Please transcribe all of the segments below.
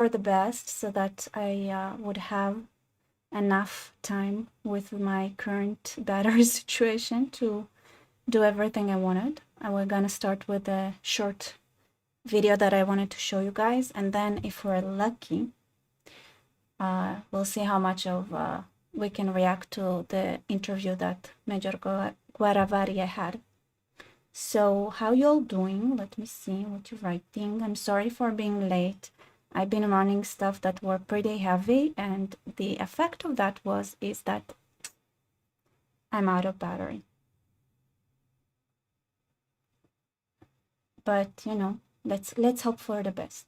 for the best so that I would have enough time with my current battery situation to do everything I wanted. We're gonna start with a short video that I wanted to show you guys, and then if we're lucky, we'll see how much of we can react to the interview that Major Guarev Arye had. So how y'all doing? Let me see what you're writing. I'm sorry for being late. I've been running stuff that were pretty heavy, and the effect of that is that I'm out of battery. But you know, let's hope for the best.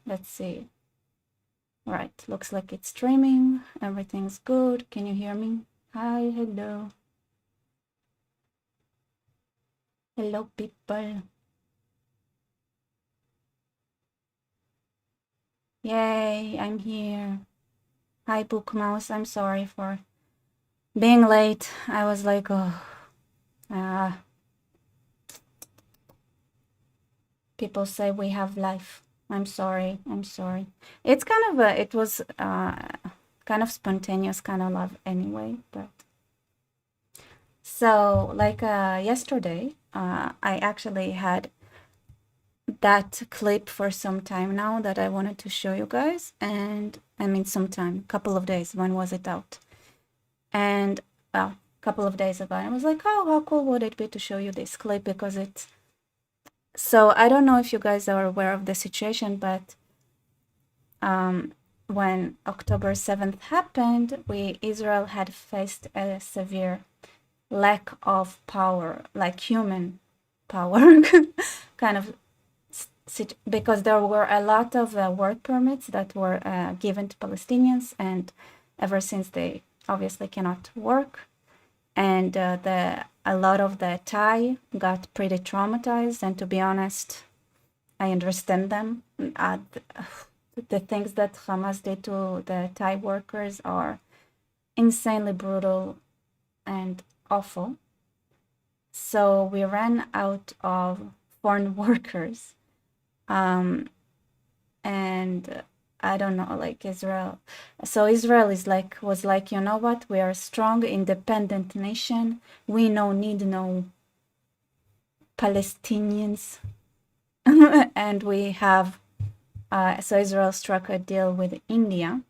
Let's see. All right, looks like it's streaming. Everything's good. Can you hear me? Hi, hello. Hello, people. Yay, I'm here. Hi, Book Mouse. I'm sorry for being late. I was like, people say we have life. I'm sorry. It's kind of it was kind of spontaneous kind of love anyway, but so like yesterday, I actually had that clip for some time now that I wanted to show you guys, and I mean sometime, couple of days. When was it out? And well, a couple of days ago, I was like, oh, how cool would it be to show you this clip, because it's so I don't know if you guys are aware of the situation, but when October 7th happened, Israel had faced a severe lack of power, like human power, kind of, because there were a lot of work permits that were given to Palestinians, and ever since they obviously cannot work, and a lot of the Thai got pretty traumatized, and to be honest, I understand them. The things that Hamas did to the Thai workers are insanely brutal and awful. So we ran out of foreign workers. And I don't know, like Israel. So Israel was like, you know what? We are a strong, independent nation. We need no Palestinians. And we have, so Israel struck a deal with India.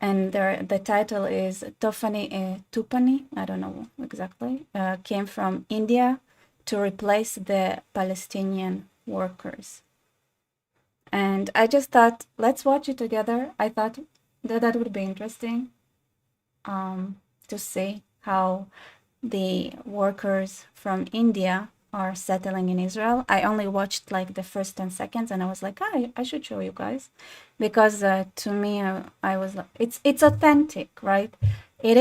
And the title is Tupani, I don't know exactly, came from India to replace the Palestinian workers. And I just thought, let's watch it together. I thought that would be interesting to see how the workers from India are settling in Israel. I only watched like the first 10 seconds, and I was like, I should show you guys, because to me, I was like, it's authentic, right? It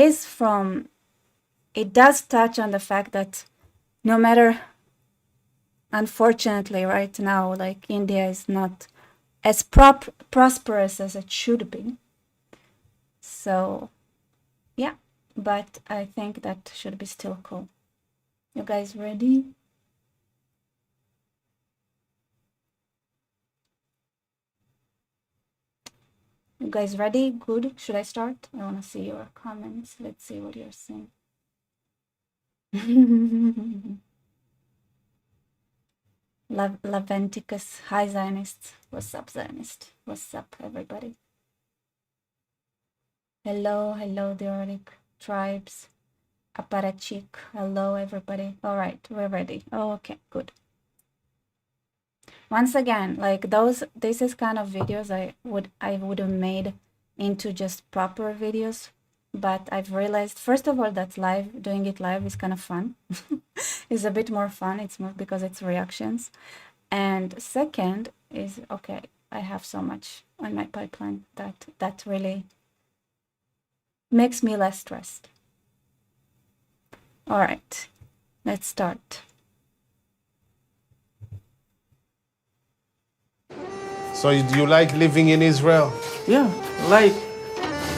does touch on the fact that no matter, unfortunately, right now, like India is not as prosperous as it should be. So, yeah, but I think that should be still cool. You guys ready? You guys ready? Good. Should I start? I want to see your comments. Let's see what you're saying. Laventicus, hi Zionists. What's up, Zionist? What's up, everybody? Hello, the Oric tribes. Aparachik, hello, everybody. All right, we're ready. Oh, okay, good. Once again, like this is kind of videos I would have made into just proper videos, but I've realized, first of all, that doing it live is kind of fun. It's a bit more fun. It's more because it's reactions. And second is, okay, I have so much on my pipeline that really makes me less stressed. All right, let's start. So do you like living in Israel? Yeah, like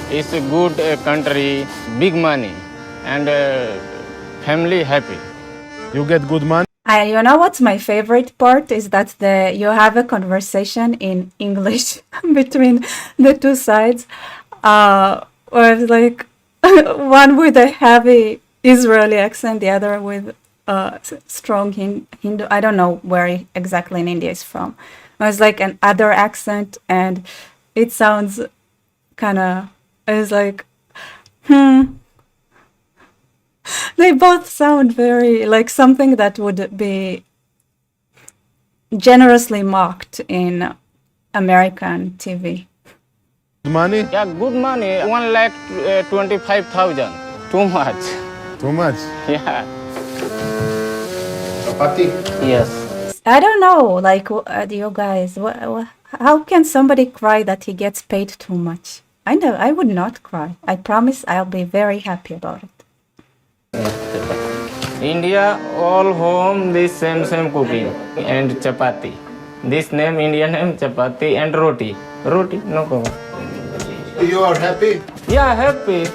It's a good country, big money, and family happy. You get good money? You know what's my favorite part is that you have a conversation in English between the two sides, where it's like one with a heavy Israeli accent, the other with strong Hindu. I don't know where exactly in India is from. It's like an other accent, and it sounds kind of. It's like, They both sound very like something that would be generously mocked in American TV. Money? Yeah, good money. 1,25,000. Too much. Too much. Yeah. Chapati? Yes. I don't know, like you guys, how can somebody cry that he gets paid too much? I know, I would not cry. I promise I'll be very happy about it. India, all home, this same cooking and chapati. This name, Indian name, chapati and roti. Roti, no problem. You are happy? Yeah, happy.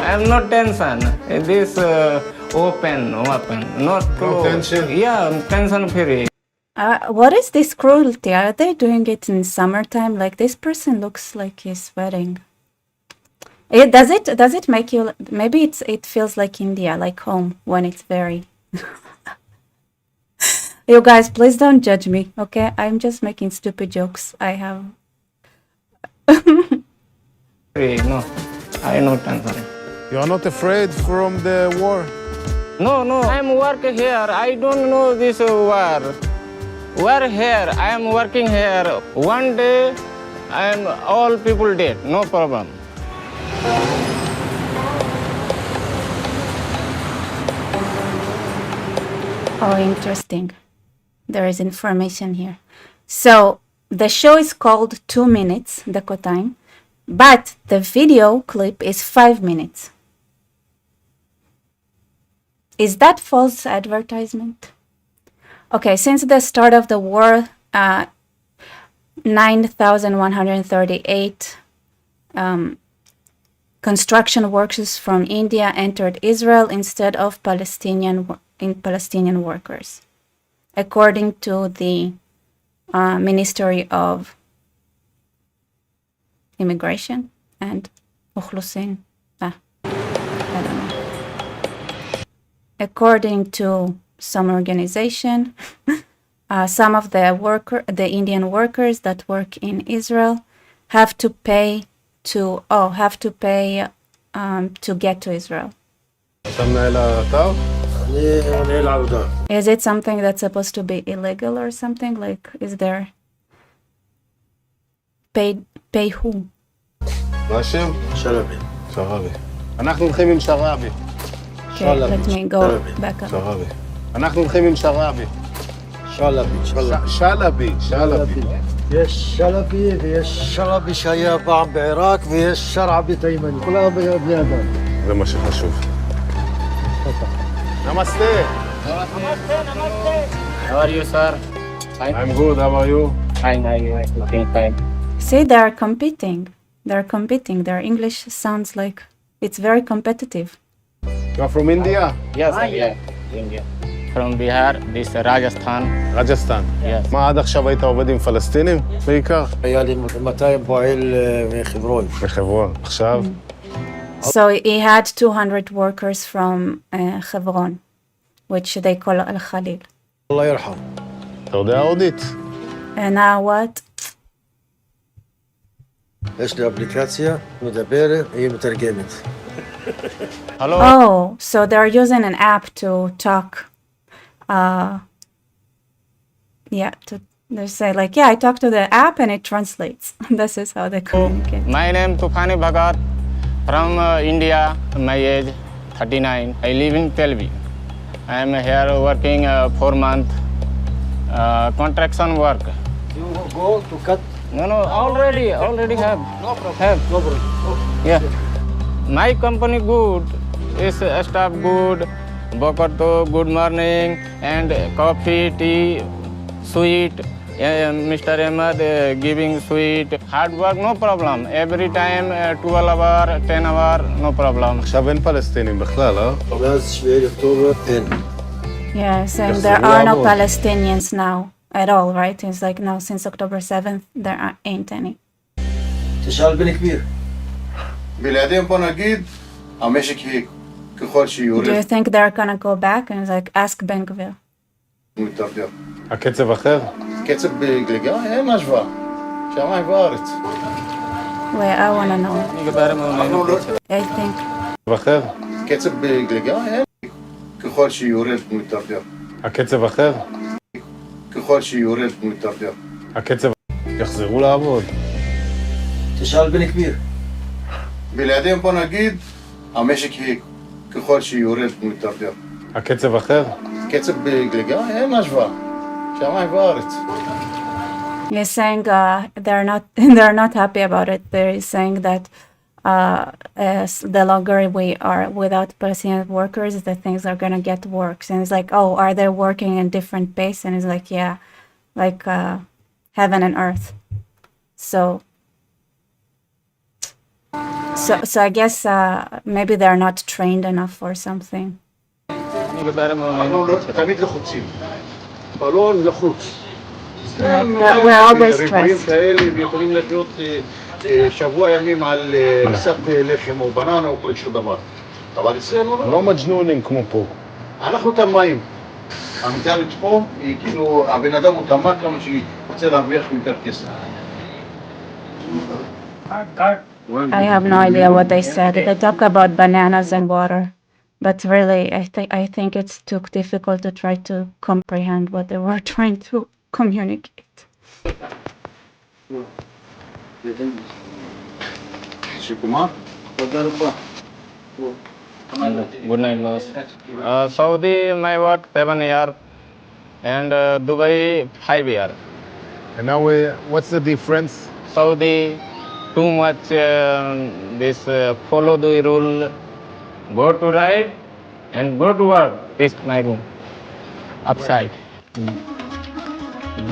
I am not tension. This open, not close. tension? Yeah, tension free. What is this cruelty? Are they doing it in summertime? Like this person looks like he's sweating. Does it make you? Maybe it feels like India, like home when it's very. You guys, please don't judge me, okay? I'm just making stupid jokes. I have. No, I no tension. You are not afraid from the war? No, I'm working here. I don't know this war. We're here. I am working here. One day, all people dead. No problem. Oh, interesting. There is information here. So the show is called 2 minutes, the time, but the video clip is 5 minutes. Is that false advertisement? Okay, since the start of the war, 9,138 construction workers from India entered Israel instead of Palestinian workers, according to the Ministry of Immigration and Ukhlusin. I don't know. According to some organization, some of the Indian workers that work in Israel have to pay to get to Israel. Is it something that's supposed to be illegal or something? Like, is there pay who? מה השם? שלבי. שרבי. אנחנו הולכים עם שרבי. Okay, let me go back up. שרבי. אנחנו הולכים עם שרבי. שלבי. שלבי. יש שלבי ויש שרבי שהיה פעם בעיראק ויש שרעבי תימני. כולם בני אדם. זה מה שחשוב. נמסטה. How are you, sir? I'm good, how are you? Fine, looking fine. See, they are competing. Their English sounds like it's very competitive. You are from India? Yes, sir, yeah, India. From Bihar, this Rajasthan. Rajasthan. Yes. מה עד עכשיו היית עובד עם פלסטינים בעיקר? היה לי 200 פועל מחברון. בחברון. עכשיו? So he had 200 workers from Hebron, which they call Al-Khalil. الله يرحم. אתה יודע הודית? And now what? יש לי אפליקציה מדברת, היא מתרגמת. Hello. Oh, so they're using an app to talk. They say like, yeah, I talk to the app and it translates. This is how they communicate. My name Tufani Bhagat from India. My age 39. I live in Tel Aviv. I am here working 4 months contraction work. You go to cut. No, already have. No problem. Have. No problem. Yeah. My company good, is staff good, Bokato, good morning, and coffee, tea, sweet. Mr. Ahmed giving sweet. Hard work, no problem. Every time 12 hour, 10 hour, no problem. עכשיו אין פלסטינים בכלל, לא? מאז 7 לאוקטובר אין. Yeah, saying there are no Palestinians now at all, right? It's like now since October 7th, there ain't any. תשאל בן כביר. בלעדיהם פה נגיד, המשק ככל שיורד. Do you think they're gonna go back? And it's like, ask Ben Gvir. מתדרדר. הקצב אחר? קצב בגליגה? אין השוואה. שמיים וארץ. Wait, I wanna know. I think. אחר? קצב בגליגה? אין. ככל שיורד מתדרדר. הקצב אחר? ככל שיורד מתדרדר. הקצב יחזרו לעבוד. תשאל בן כביר. בלעדיהם פה נגיד, המשק ככל שיורד מתדרדר. הקצב אחר? קצב בגליגה? אין השוואה. שמיים וארץ. You're saying they're not happy about it. They're saying that as the longer we are without Palestinian workers, the things are gonna get worse. And it's like, oh, are they working in different pace? And it's like, yeah, like heaven and earth. So I guess maybe they're not trained enough or something. אנחנו תמיד לחוצים. בלון לחוץ. We're always stressed. כאלה יכולים לחיות שבוע ימים על קצת לחם או בננה או כל דבר. אבל אצלנו לא מג'נונים כמו פה. אנחנו תמאים. המנטלית פה היא כאילו, הבן אדם הוא תמה כמה שרוצה להרוויח יותר כסף. I have no idea what they said. They talk about bananas and water, but really, I think it's too difficult to try to comprehend what they were trying to communicate. שיקומה? תודה רבה. Good night, boss. Saudi, my work 7 years, and Dubai 5 years. And now what's the difference? Saudi, too much this follow the rule, go to right and go to work. This my room, upside.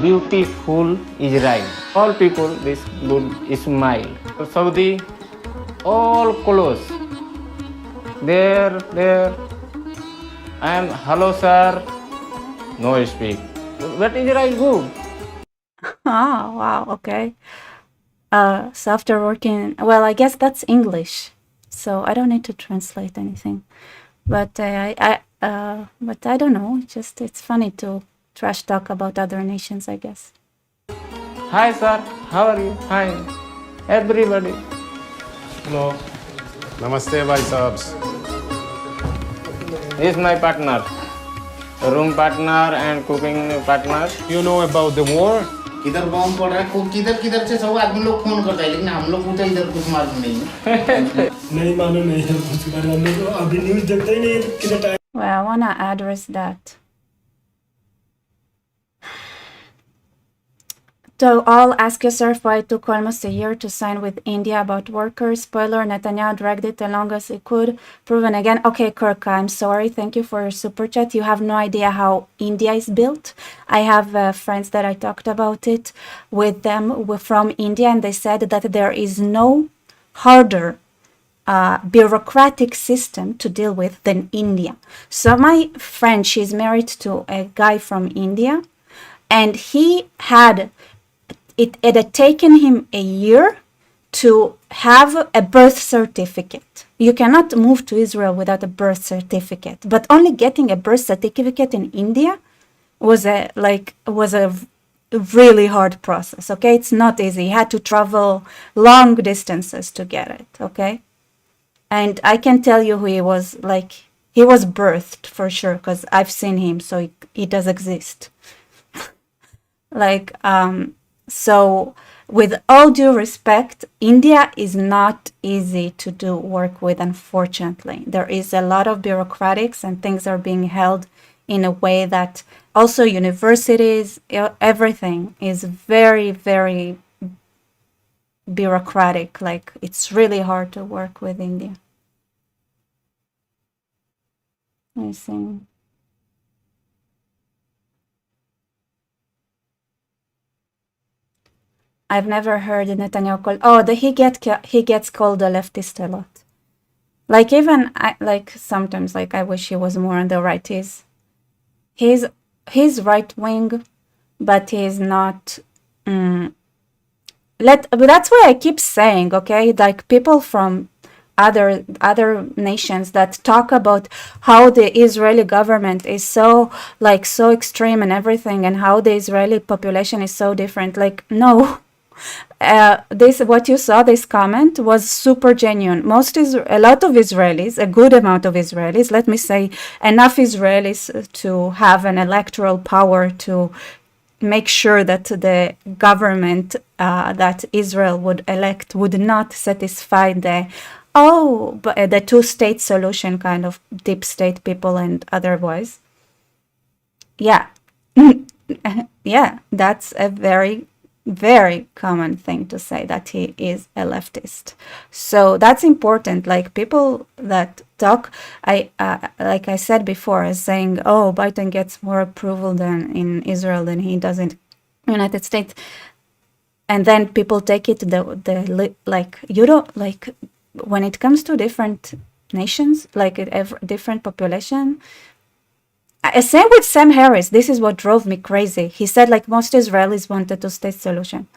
Beautiful is right. All people this good smile. Saudi, all close. There. I am hello sir. No speak. But is right good. Oh, wow, okay. So after working, well, I guess that's English, so I don't need to translate anything. But but I don't know. It's funny to trash talk about other nations, I guess. Hi sir, how are you? Hi, everybody. Hello. Namaste, bhai sahabs. He is my partner, room partner and cooking partner. You know about the war? किधर बम पड़ रहा है किधर से सब आदमी लोग phone करता है लेकिन हम लोग को तो इधर कुछ मालूम नहीं नहीं मालूम नहीं है कुछ बारे हम लोग अभी न्यूज़ देखते ही नहीं कितना time. Well, I wanna address that. So all ask yourself why it took almost a year to sign with India about workers. Spoiler, Netanyahu dragged it as long as he could. Proven again. Okay, Kirk, I'm sorry. Thank you for your super chat. You have no idea how India is built. I have friends that I talked about it with them from India, and they said that there is no harder bureaucratic system to deal with than India. So my friend, she's married to a guy from India, and he had... It had taken him a year to have a birth certificate. You cannot move to Israel without a birth certificate, but only getting a birth certificate in India was a really hard process. Okay, it's not easy. He had to travel long distances to get it. Okay, and I can tell you who he was. Like, he was birthed for sure because I've seen him, so he does exist. So with all due respect, India is not easy to do work with, unfortunately. There is a lot of bureaucratics and things are being held in a way that also universities, everything is very, very bureaucratic. Like, it's really hard to work with India. I see. I've never heard Netanyahu called. Oh, he gets called a leftist a lot. Like, even sometimes, like, I wish he was more on the right. He's right wing, but he's not. But that's why I keep saying, okay, like people from other nations that talk about how the Israeli government is so extreme and everything, and how the Israeli population is so different. Like, no. What you saw, this comment was super genuine. A lot of Israelis, a good amount of Israelis, let me say enough Israelis to have an electoral power to make sure that the government that Israel would elect would not satisfy the two-state solution kind of deep state people and otherwise. Yeah. Yeah, that's a very, very common thing to say, that he is a leftist. So that's important. Like, people that talk, like I said before, is saying, oh, Biden gets more approval than in Israel than he does in United States, and then people take it you don't like when it comes to different nations, like different population. Same with Sam Harris. This is what drove me crazy. He said, like, most Israelis want a two-state solution.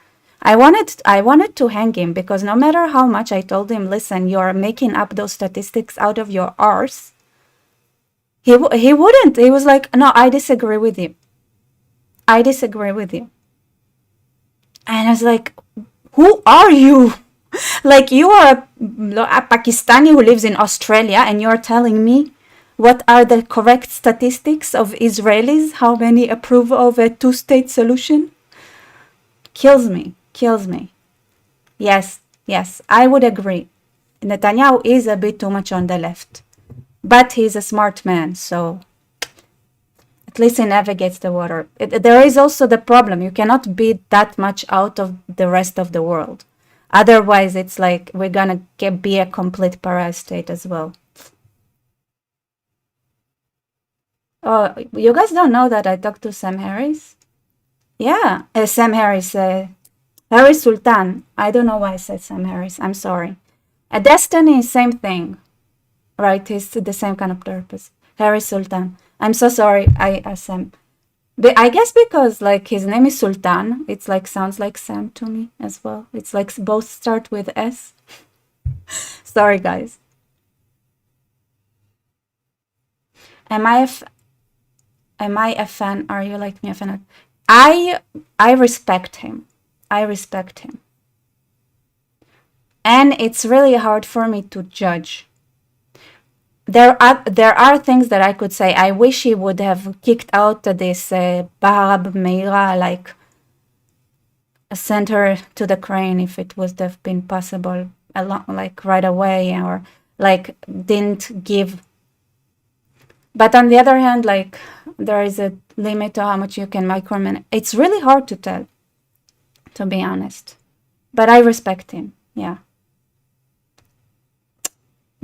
I wanted to hang him, because no matter how much I told him, listen, you're making up those statistics out of your arse, he wouldn't. He was like, no, I disagree with you. I disagree with you. And I was like, who are you? Like, you are a Pakistani who lives in Australia, and you're telling me what are the correct statistics of Israelis? How many approve of a two-state solution? Kills me. Yes, I would agree. Netanyahu is a bit too much on the left, but he's a smart man, so at least he navigates the water. There is also the problem. You cannot be that much out of the rest of the world. Otherwise, it's like we're gonna be a complete pariah state as well. Oh, you guys don't know that I talked to Sam Harris? Yeah, Sam Harris, Harris Sultan. I don't know why I said Sam Harris. I'm sorry. Destiny, same thing, right? It's the same kind of purpose. Harris Sultan. I'm so sorry. Sam. I guess because like his name is Sultan, it's like sounds like Sam to me as well. It's like both start with S. Sorry, guys. Am I a fan? Are you like me a fan? I respect him. And it's really hard for me to judge. There are things that I could say. I wish he would have kicked out this Bahab Meira, like sent her to the crane if it would have been possible, like right away, or like didn't give. But on the other hand, like there is a limit to how much you can micromanage. It's really hard to tell, to be honest. But I respect him. Yeah.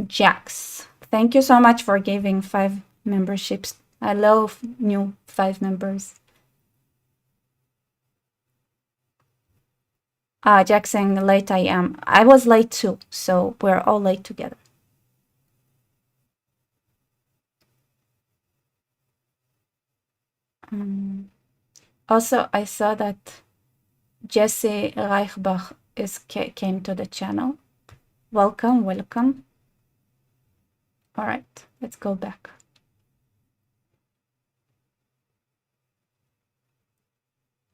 Jax, thank you so much for giving 5 memberships. I love new 5 members. Jax saying late I am. I was late too, so we're all late together. Also, I saw that Jesse Reichbach came to the channel. Welcome. All right, let's go back.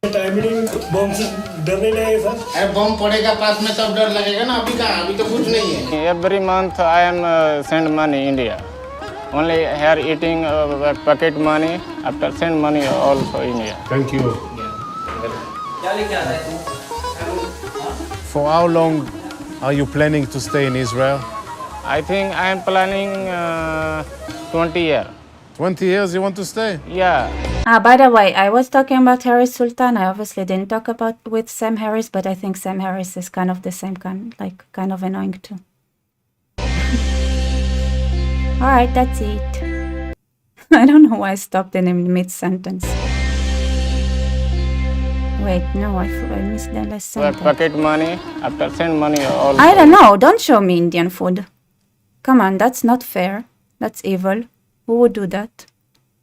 Timing bomb से डर नहीं लगेगा sir? अरे बम पड़ेगा पास में तब डर लगेगा ना, अभी कहाँ, अभी तो कुछ नहीं है. Every month I am send money India. Only here eating pocket money. After send money also India. Thank you. For how long are you planning to stay in Israel? I think I am planning 20 years. 20 years you want to stay? Yeah. By the way, I was talking about Harris Sultan. I obviously didn't talk about with Sam Harris, but I think Sam Harris is kind of the same kind of annoying too. All right, that's it. I don't know why I stopped in mid-sentence. Wait, no, I missed the last sentence. Pocket money. After send money also. I don't know. Don't show me Indian food. Come on, that's not fair. That's evil. Who would do that?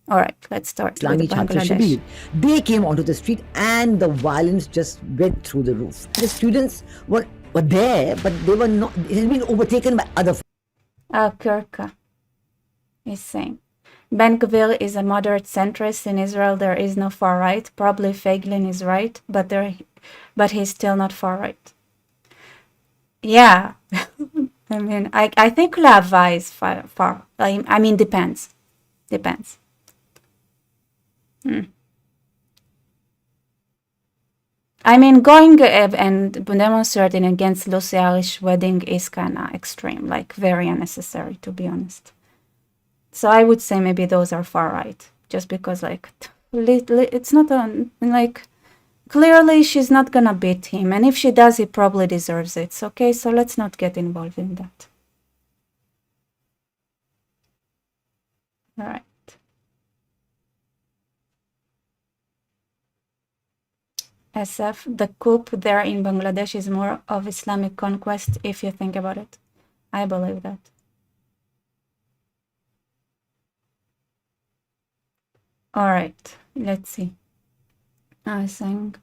All right, let's start with Islami Chhatra Bangladesh. Shibir, they came onto the street and the violence just went through the roof. The students were there, but they were not, it has been overtaken by other. Kirka is saying, Ben Gvir is a moderate centrist. In Israel, there is no far right. Probably Feiglin is right, but he's still not far right. Yeah, I mean, I think Lava is far. I mean, depends. I mean, going and demonstrating against Lucy Irish wedding is kind of extreme, like very unnecessary, to be honest. So I would say maybe those are far right, just because like it's not like clearly she's not gonna beat him, and if she does, he probably deserves it. Okay, so let's not get involved in that. All right. SF, the coup there in Bangladesh is more of Islamic conquest if you think about it. I believe that. All right, let's see. I think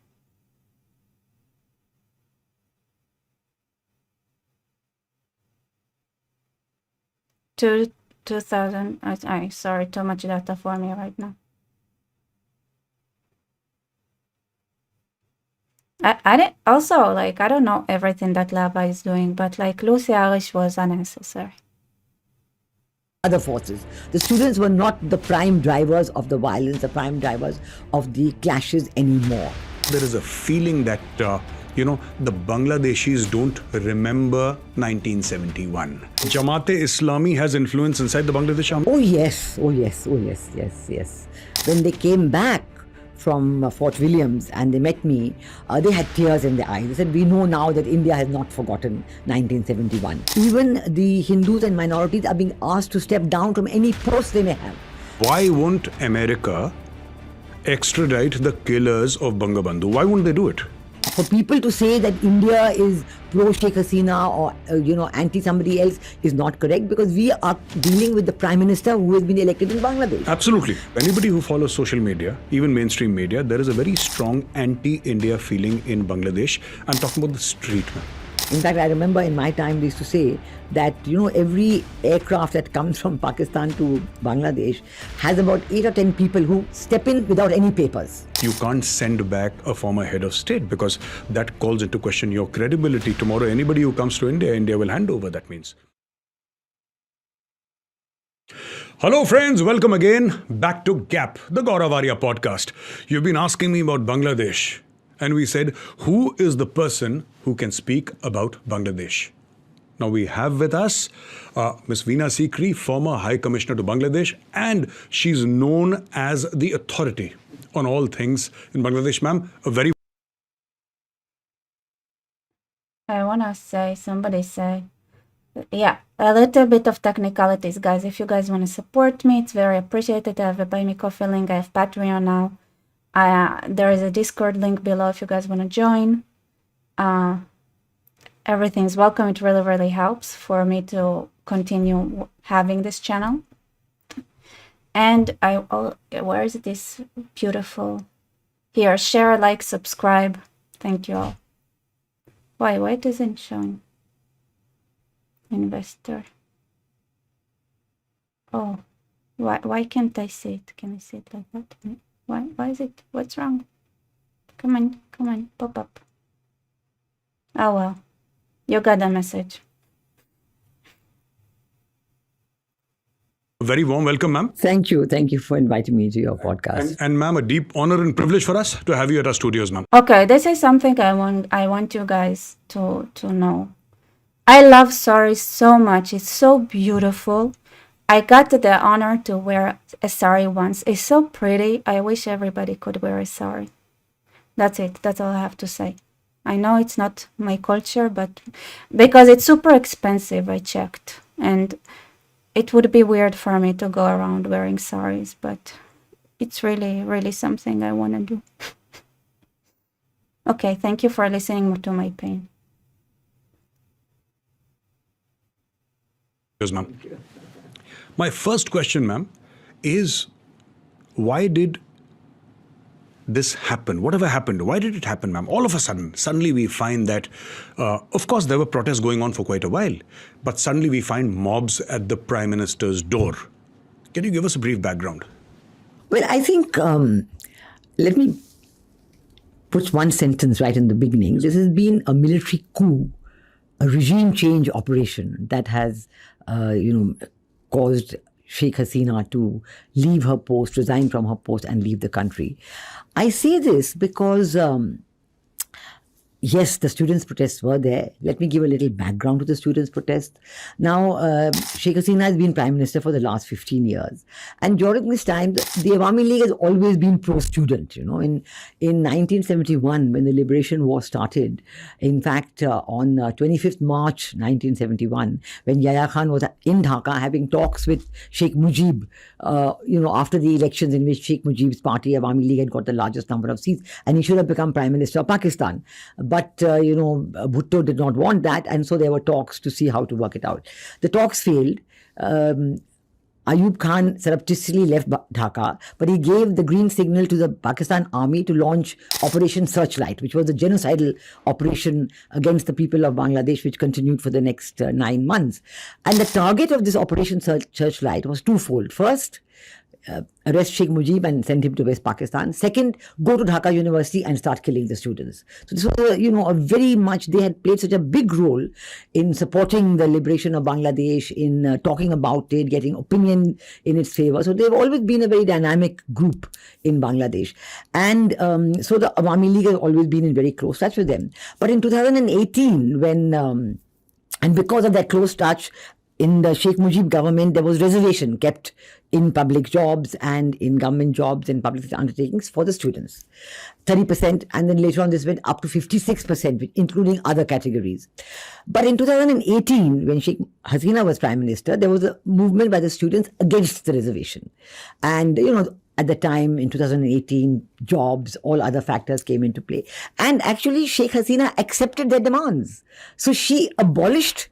2000. Sorry, too much data for me right now. I didn't, also, like, I don't know everything that Lava is doing, but like Lucy Irish was unnecessary. Other forces. The students were not the prime drivers of the violence, the prime drivers of the clashes anymore. There is a feeling that, the Bangladeshis don't remember 1971. Jamaat-e-Islami has influence inside the Bangladesh army? Oh yes. When they came back from Fort Williams and they met me, they had tears in their eyes. They said, we know now that India has not forgotten 1971. Even the Hindus and minorities are being asked to step down from any post they may have. Why won't America extradite the killers of Bangabandhu? Why won't they do it? For people to say that India is pro-Sheikh Hasina or, anti-somebody else is not correct, because we are dealing with the Prime Minister who has been elected in Bangladesh. Absolutely. Anybody who follows social media, even mainstream media, there is a very strong anti-India feeling in Bangladesh. I'm talking about the street, man. In fact, I remember in my time, they used to say that, every aircraft that comes from Pakistan to Bangladesh has about 8 or 10 people who step in without any papers. You can't send back a former head of state because that calls into question your credibility. Tomorrow, anybody who comes to India, India will hand over, that means. Hello friends, welcome again back to GAP, the Guarev Arye podcast. You've been asking me about Bangladesh. And we said, who is the person who can speak about Bangladesh? Now we have with us Ms. Veena Sikri, former High Commissioner to Bangladesh, and she's known as the authority on all things in Bangladesh. Ma'am, I want to say, somebody say, yeah, a little bit of technicalities, guys. If you guys want to support me, it's very appreciated. I have a Buy Me Coffee link. I have Patreon now. There is a Discord link below if you guys want to join. Everything's welcome. It really, really helps for me to continue having this channel. And where is this beautiful? Here, share, like, subscribe. Thank you all. Why it isn't showing? Investor. Oh, why can't I see it? Can I see it like that? Why is it? What's wrong? Come on, pop up. Oh well, you got the message. very warm welcome, ma'am. Thank you for inviting me to your podcast. And ma'am, a deep honor and privilege for us to have you at our studios, ma'am. Okay, this is something I want you guys to know. I love saris so much. It's so beautiful. I got the honor to wear a sari once. It's so pretty. I wish everybody could wear a sari. That's it. That's all I have to say. I know it's not my culture, but because it's super expensive, I checked. And it would be weird for me to go around wearing saris, but it's really, really something I want to do. Okay, thank you for listening to my pain. Yes, ma'am. My first question, ma'am, is why did this happen? Whatever happened, why did it happen, ma'am? All of a sudden, suddenly we find that, of course, there were protests going on for quite a while, but suddenly we find mobs at the Prime Minister's door. Can you give us a brief background? Well, I think, let me put one sentence right in the beginning. This has been a military coup, a regime change operation that has, caused Sheikh Hasina to leave her post, resign from her post and leave the country. I say this because, yes, the students' protests were there. Let me give a little background to the students' protests. Now, Sheikh Hasina has been Prime Minister for the last 15 years. And during this time, the Awami League has always been pro-student. In 1971, when the Liberation War started, in fact, on 25th March 1971, when Yahya Khan was in Dhaka having talks with Sheikh Mujib, after the elections in which Sheikh Mujib's party, Awami League, had got the largest number of seats, and he should have become Prime Minister of Pakistan. But, Bhutto did not want that, and so there were talks to see how to work it out. The talks failed. Ayub Khan surreptitiously left Dhaka, but he gave the green signal to the Pakistan army to launch Operation Searchlight, which was a genocidal operation against the people of Bangladesh, which continued for the next 9 months. And the target of this Operation Searchlight was twofold. First, arrest Sheikh Mujib and send him to West Pakistan. Second, go to Dhaka University and start killing the students. So this was, a very much, they had played such a big role in supporting the liberation of Bangladesh, in talking about it, getting opinion in its favor. So they've always been a very dynamic group in Bangladesh. And so the Awami League has always been in very close touch with them. But in 2018, when, and because of that close touch, in the Sheikh Mujib government, there was reservation kept in public jobs and in government jobs and public sector undertakings for the students. 30%, and then later on this went up to 56%, including other categories. But in 2018, when Sheikh Hasina was Prime Minister, there was a movement by the students against the reservation. And, at the time, in 2018, jobs, all other factors came into play. And actually, Sheikh Hasina accepted their demands. So she abolished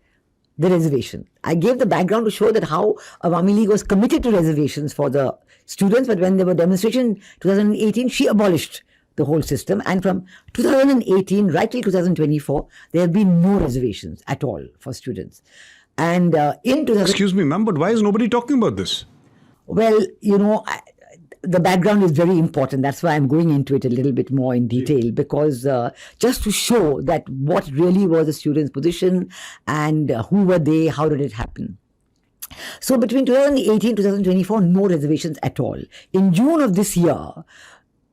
the reservation. I gave the background to show that how Awami League was committed to reservations for the students, but when there were demonstrations in 2018, she abolished the whole system. And from 2018 right till 2024, there have been no reservations at all for students. And in 2000... Excuse me, ma'am, but why is nobody talking about this? Well, the background is very important. That's why I'm going into it a little bit more in detail, because just to show that what really was the students' position and who were they, how did it happen. So between 2018 and 2024, no reservations at all. In June of this year,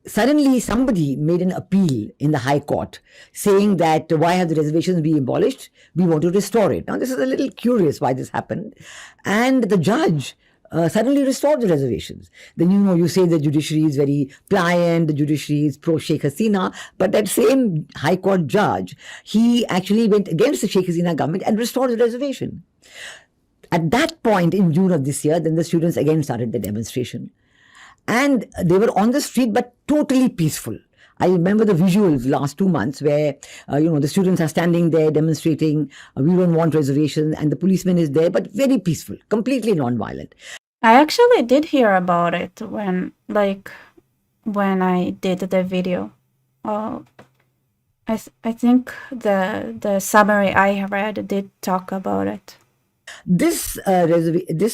suddenly somebody made an appeal in the High Court saying that why have the reservations been abolished? We want to restore it. Now, this is a little curious why this happened. And the judge suddenly restored the reservations. Then, you say the judiciary is very pliant, the judiciary is pro-Sheikh Hasina, but that same High Court judge, he actually went against the Sheikh Hasina government and restored the reservation. At that point in June of this year, then the students again started the demonstration. And they were on the street, but totally peaceful. I remember the visuals last 2 months where, the students are standing there demonstrating, we don't want reservations, and the policeman is there, but very peaceful, completely non-violent. I actually did hear about it when I did the video. I think the summary I read did talk about it. This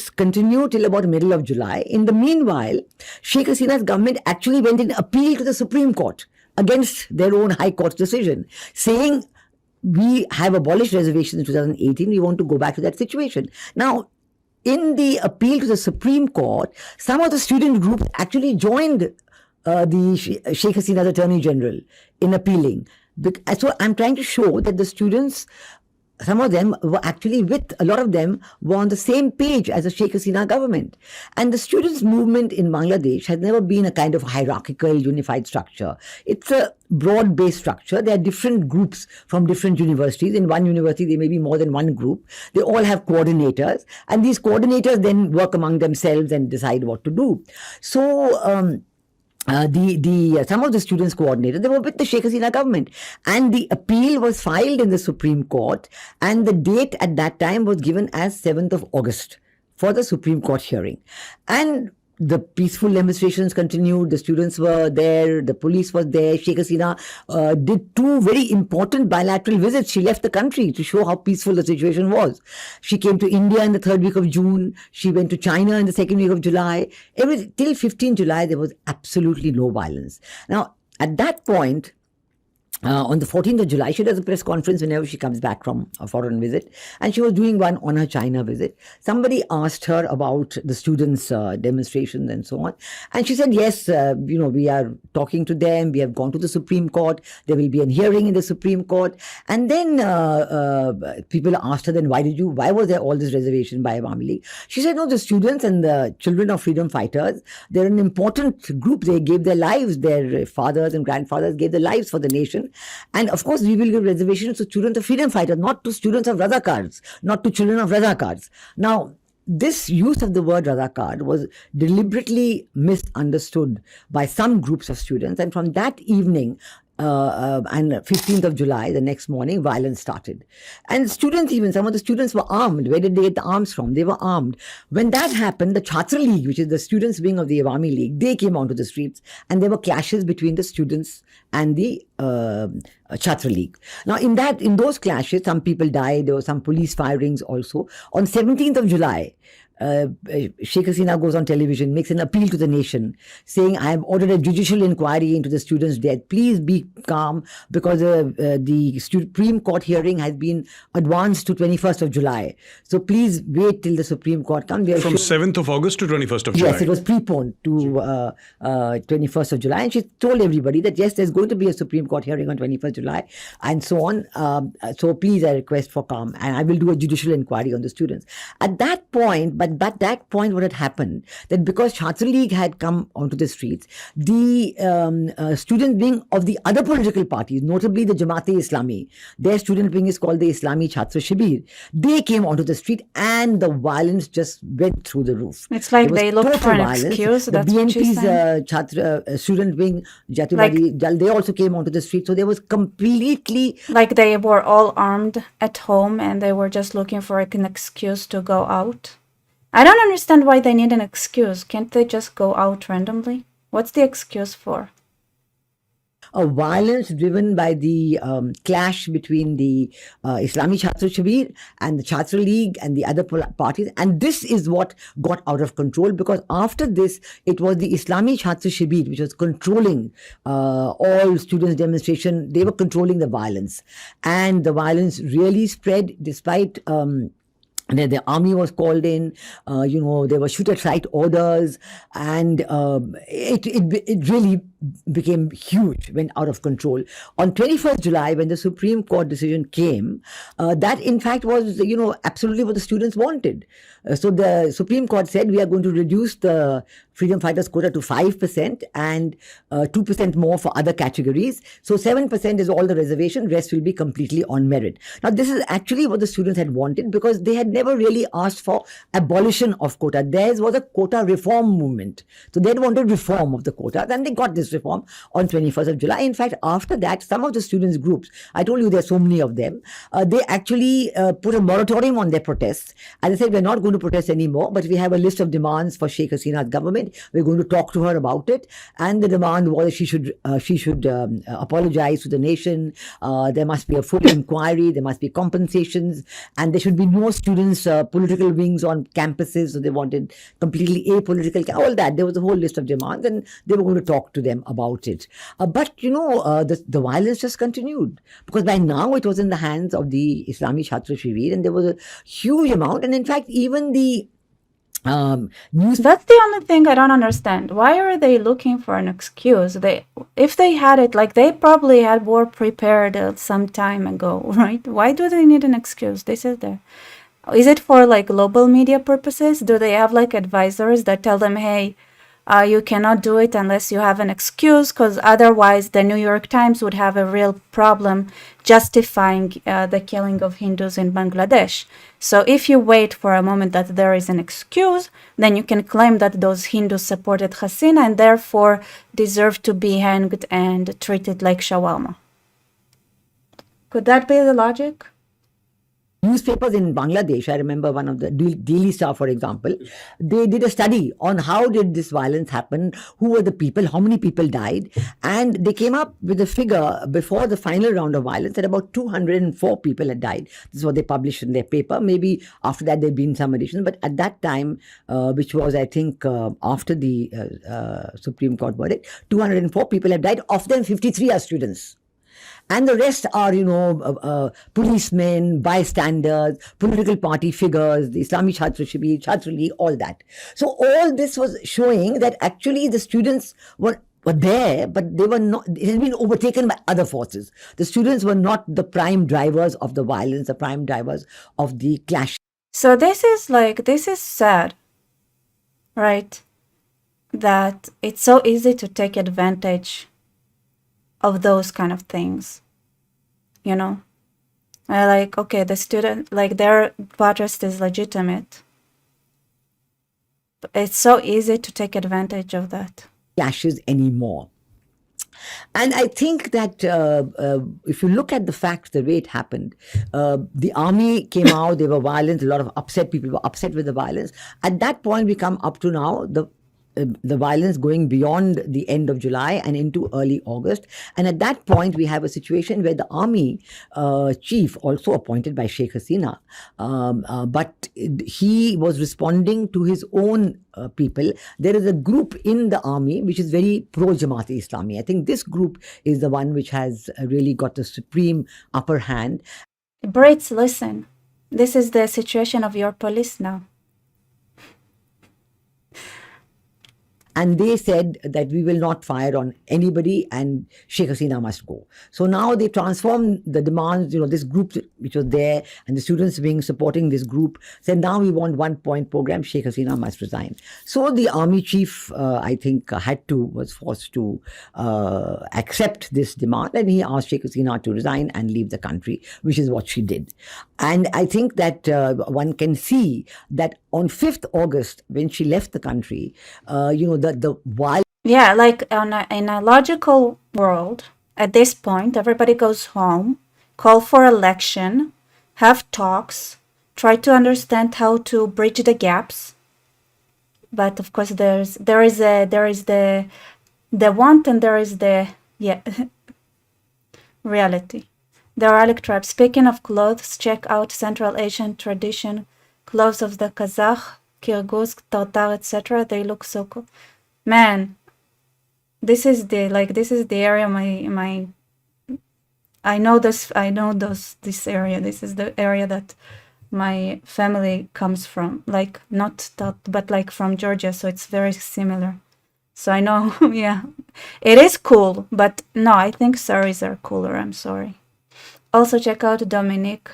continued till about middle of July. In the meanwhile, Sheikh Hasina's government actually went in appeal to the Supreme Court against their own High Court decision, saying we have abolished reservations in 2018, we want to go back to that situation. Now, in the appeal to the Supreme Court, some of the student groups actually joined the Sheikh Hasina's Attorney General in appealing. So I'm trying to show that the students, some of them were actually a lot of them were on the same page as the Sheikh Hasina government. And the students' movement in Bangladesh has never been a kind of hierarchical, unified structure. It's a broad-based structure. There are different groups from different universities. In one university, there may be more than one group. They all have coordinators. And these coordinators then work among themselves and decide what to do. So, some of the students coordinated, they were with the Sheikh Hasina government, and the appeal was filed in the Supreme Court, and the date at that time was given as 7th of August for the Supreme Court hearing. And the peaceful demonstrations continued. The students were there. The police was there. Sheikh Hasina did two very important bilateral visits. She left the country to show how peaceful the situation was. She came to India in the third week of June. She went to China in the second week of July. Till 15 July, there was absolutely no violence. Now, at that point, on the 14th of July, she does a press conference whenever she comes back from a foreign visit, and she was doing one on her China visit. Somebody asked her about the students' demonstrations and so on, and she said, yes, we are talking to them, we have gone to the Supreme Court, there will be a hearing in the Supreme Court. And then people asked her, then why was there all this reservation by Awami League? She said, no, the students and the children of freedom fighters, they're an important group. They gave their lives, their fathers and grandfathers gave their lives for the nation. And of course, we will give reservations to students of freedom fighters, not to students of Razakars, not to children of Razakars. Now, this use of the word Razakar was deliberately misunderstood by some groups of students. And from that evening, and 15th of July, the next morning, violence started. And students, even some of the students were armed. Where did they get the arms from? They were armed. When that happened, the Chhatra League, which is the students' wing of the Awami League, they came onto the streets, and there were clashes between the students and the Chhatra League. Now, in those clashes, some people died. There were some police firings also. On 17th of July, Sheikh Hasina goes on television, makes an appeal to the nation, saying, I have ordered a judicial inquiry into the students' death. Please be calm, because the Supreme Court hearing has been advanced to 21st of July. So please wait till the Supreme Court comes. From 7th of August to 21st of July? Yes, it was preponed to 21st of July. And she told everybody that, yes, there's going to be a Supreme Court hearing on 21st July and so on. So please, I request for calm, and I will do a judicial inquiry on the students. At that point, but that point, what had happened, that because Chhatra League had come onto the streets, the student wing of the other political parties, notably the Jamaat-e-Islami, their student wing is called the Islami Chhatra Shibir, they came onto the street, and the violence just went through the roof. It's like they looked for an excuse. The BNP's Chhatra student wing, Jatiwadi Dal, they also came onto the street. So there was completely... Like they were all armed at home, and they were just looking for an excuse to go out. I don't understand why they need an excuse. Can't they just go out randomly? What's the excuse for? A violence driven by the clash between the Islami Chhatra Shibir and the Chhatra League and the other parties. And this is what got out of control, because after this, it was the Islami Chhatra Shibir which was controlling all students' demonstration. They were controlling the violence. And the violence really spread despite... the army was called in, there were shoot-at-sight orders, and it really became huge, went out of control. On 21st July, when the Supreme Court decision came, that in fact was, absolutely what the students wanted. So the Supreme Court said, we are going to reduce the freedom fighters quota to 5% and 2% more for other categories. So 7% is all the reservation, rest will be completely on merit. Now, this is actually what the students had wanted, because they had never really asked for abolition of quota. Theirs was a quota reform movement. So they wanted reform of the quota, and they got this reform on 21st of July. In fact, after that, some of the students' groups, I told you there are so many of them, they actually put a moratorium on their protests. And they said, we're not going to protest anymore, but we have a list of demands for Sheikh Hasina's government. We're going to talk to her about it. And the demand was she should apologize to the nation. There must be a full inquiry. There must be compensations. And there should be no students' political wings on campuses. So they wanted completely apolitical, all that. There was a whole list of demands, and they were going to talk to them about it. But, the violence just continued, because by now it was in the hands of the Islami Chhatra Shibir, and there was a huge amount. And in fact, even the news... That's the only thing I don't understand. Why are they looking for an excuse? If they had it, they probably had war prepared some time ago, right? Why do they need an excuse? This is there. Is it for global media purposes? Do they have advisors that tell them, hey, you cannot do it unless you have an excuse, because otherwise the New York Times would have a real problem justifying the killing of Hindus in Bangladesh. So if you wait for a moment that there is an excuse, then you can claim that those Hindus supported Hasina and therefore deserve to be hanged and treated like shawarma. Could that be the logic? Newspapers in Bangladesh, I remember one of the Daily Star, for example, they did a study on how did this violence happen, who were the people, how many people died, and they came up with a figure before the final round of violence that about 204 people had died. This is what they published in their paper. Maybe after that there'd been some addition, but at that time, which was I think after the Supreme Court verdict, 204 people have died. Of them, 53 are students. And the rest are, policemen, bystanders, political party figures, the Islami Chhatra Shibir, Chhatra League, all that. So all this was showing that actually the students were there, but they were not, it had been overtaken by other forces. The students were not the prime drivers of the violence, the prime drivers of the clash. So this is sad, right? That it's so easy to take advantage of those kind of things, okay, the student, their protest is legitimate, but it's so easy to take advantage of that. Clashes anymore. And I think that if you look at the facts, the way it happened, the army came out, they were violent, a lot of upset people were upset with the violence. At that point, we come up to now, the violence going beyond the end of July and into early August. And at that point, we have a situation where the army chief, also appointed by Sheikh Hasina, but he was responding to his own people. There is a group in the army which is very pro-Jamaat Islami. I think this group is the one which has really got the supreme upper hand. Brits, listen, this is the situation of your police now. And they said that we will not fire on anybody and Sheikh Hasina must go. So now they transformed the demands, this group which was there and the students being supporting this group said now we want 1 point program, Sheikh Hasina must resign. So the army chief, I think, was forced to accept this demand, and he asked Sheikh Hasina to resign and leave the country, which is what she did. And I think that one can see that on 5th August, when she left the country, the wild... Yeah, in a logical world, at this point, everybody goes home, call for election, have talks, try to understand how to bridge the gaps. But of course, there is the want and there is the reality. The Arabic tribe. Speaking of clothes, check out Central Asian tradition clothes of the Kazakh, Kyrgyz, Tatar, etc. They look so cool. Man, this is the area I know this area. This is the area that my family comes from. But from Georgia, so it's very similar. So I know, yeah. It is cool, but no, I think saris are cooler, I'm sorry. Also check out Dominic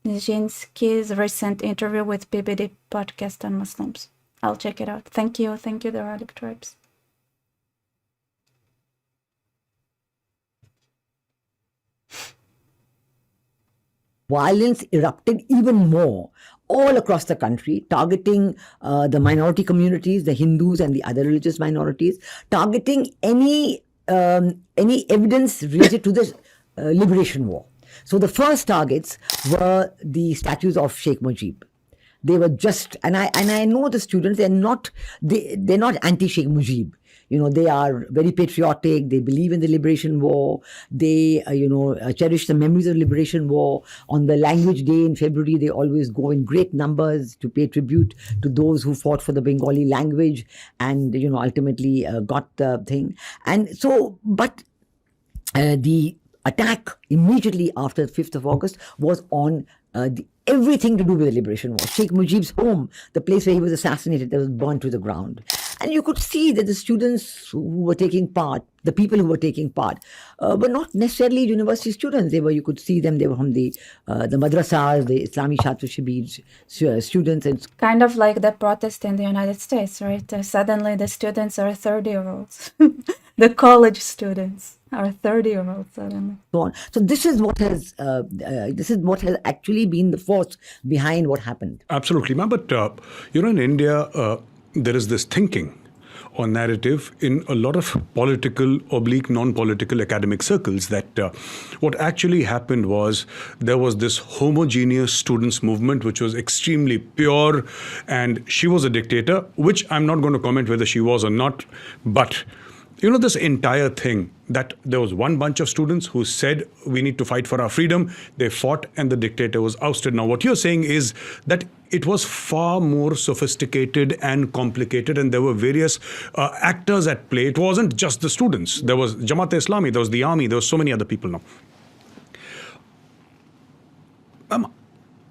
Nijinsky's recent interview with BBD podcast on Muslims. I'll check it out. Thank you, the Arabic tribes. Violence erupted even more all across the country, targeting the minority communities, the Hindus and the other religious minorities, targeting any evidence related to the liberation war. So the first targets were the statues of Sheikh Mujib. They were just, and I know the students, they're not anti-Sheikh Mujib. They are very patriotic. They believe in the liberation war. They, cherish the memories of the liberation war. On the language day in February, they always go in great numbers to pay tribute to those who fought for the Bengali language and, ultimately got the thing. And so, but the attack immediately after the 5th of August was on everything to do with the liberation war. Sheikh Mujib's home, the place where he was assassinated, that was burned to the ground. And you could see that the students who were taking part, the people who were taking part, were not necessarily university students. You could see them, they were from the madrasas, the Islami Chhatra Shibir students. And kind of like the protest in the United States, right? Suddenly the students are 30-year-olds. The college students are 30-year-olds suddenly. So on. So this is what has actually been the force behind what happened. Absolutely, ma'am. But in India, there is this thinking or narrative in a lot of political, oblique, non-political academic circles that what actually happened was there was this homogeneous students' movement which was extremely pure, and she was a dictator, which I'm not going to comment whether she was or not, but this entire thing, that there was one bunch of students who said we need to fight for our freedom, they fought, and the dictator was ousted. Now, what you're saying is that it was far more sophisticated and complicated, and there were various actors at play. It wasn't just the students. There was Jamaat-e-Islami, there was the army, there were so many other people now.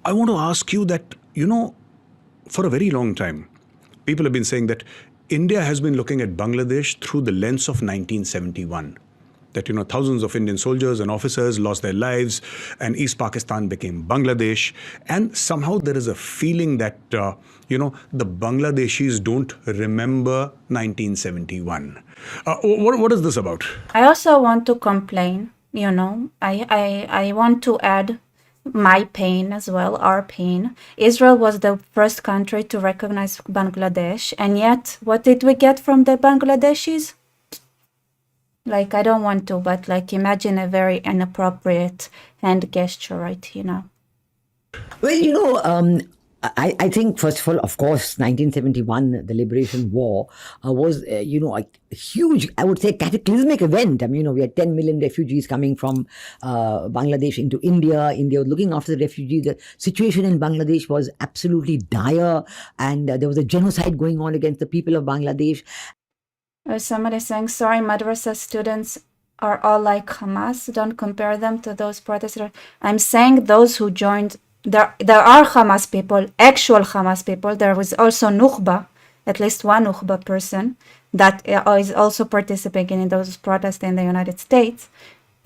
I want to ask you that, for a very long time, people have been saying that India has been looking at Bangladesh through the lens of 1971. That, thousands of Indian soldiers and officers lost their lives and East Pakistan became Bangladesh. And somehow there is a feeling that, the Bangladeshis don't remember 1971. What is this about? I also want to complain, I want to add my pain as well, our pain. Israel was the first country to recognize Bangladesh, and yet what did we get from the Bangladeshis? I don't want to, but imagine a very inappropriate hand gesture right here now. Well, I think, first of all, of course, 1971, the Liberation War, was, a huge, I would say, cataclysmic event. I mean, we had 10 million refugees coming from Bangladesh into India. India was looking after the refugees. The situation in Bangladesh was absolutely dire, and there was a genocide going on against the people of Bangladesh. Somebody saying, sorry, madrasa students are all like Hamas. Don't compare them to those protesters. I'm saying those who joined. There are Hamas people, actual Hamas people. There was also Nukhba, at least one Nukhba person that is also participating in those protests in the United States.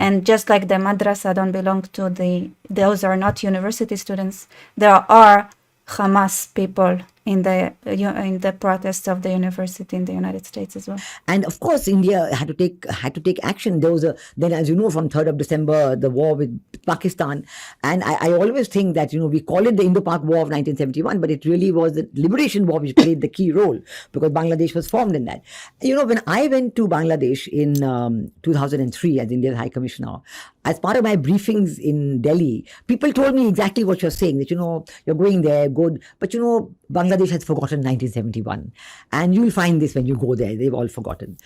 And just like the madrasa don't belong to those are not university students, there are Hamas people in the protests of the university in the United States as well. And of course, India had to take action. There was then, as you know, from 3rd of December, the war with Pakistan. And I always think that, we call it the Indo-Pak War of 1971, but it really was the Liberation War which played the key role, because Bangladesh was formed in that. When I went to Bangladesh in 2003 as India's High Commissioner, as part of my briefings in Delhi, people told me exactly what you're saying, that, you're going there, good, but, Bangladesh has forgotten 1971. And you'll find this when you go there, they've all forgotten.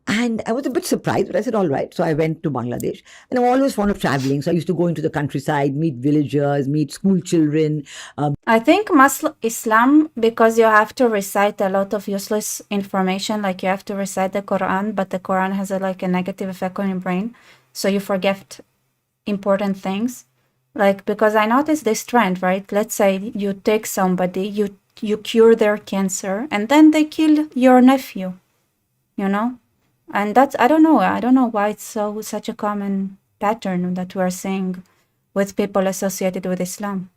And I was a bit surprised, but I said, all right. So I went to Bangladesh, and I'm always fond of traveling. So I used to go into the countryside, meet villagers, meet school children. I think Islam, because you have to recite a lot of useless information, like you have to recite the Quran, but the Quran has a negative effect on your brain. So you forget important things. Because I noticed this trend, right? Let's say you take somebody, you cure their cancer, and then they kill your nephew, And that's, I don't know why it's such a common pattern that we're seeing with people associated with Islam.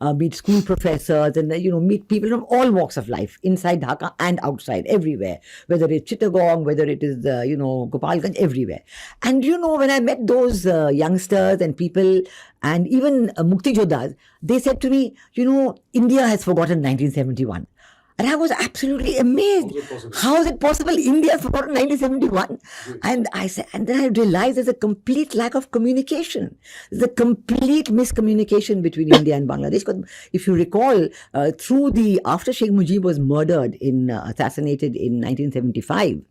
Meet school professors and, meet people from all walks of life, inside Dhaka and outside, everywhere, whether it's Chittagong, whether it is, Gopalganj, everywhere. And, when I met those youngsters and people, and even Mukti Jodhas, they said to me, India has forgotten 1971. And I was absolutely amazed. How is it possible? India has forgotten 1971. And I said, and then I realized there's a complete lack of communication. There's a complete miscommunication between India and Bangladesh. Because if you recall, after Sheikh Mujib was assassinated in 1975,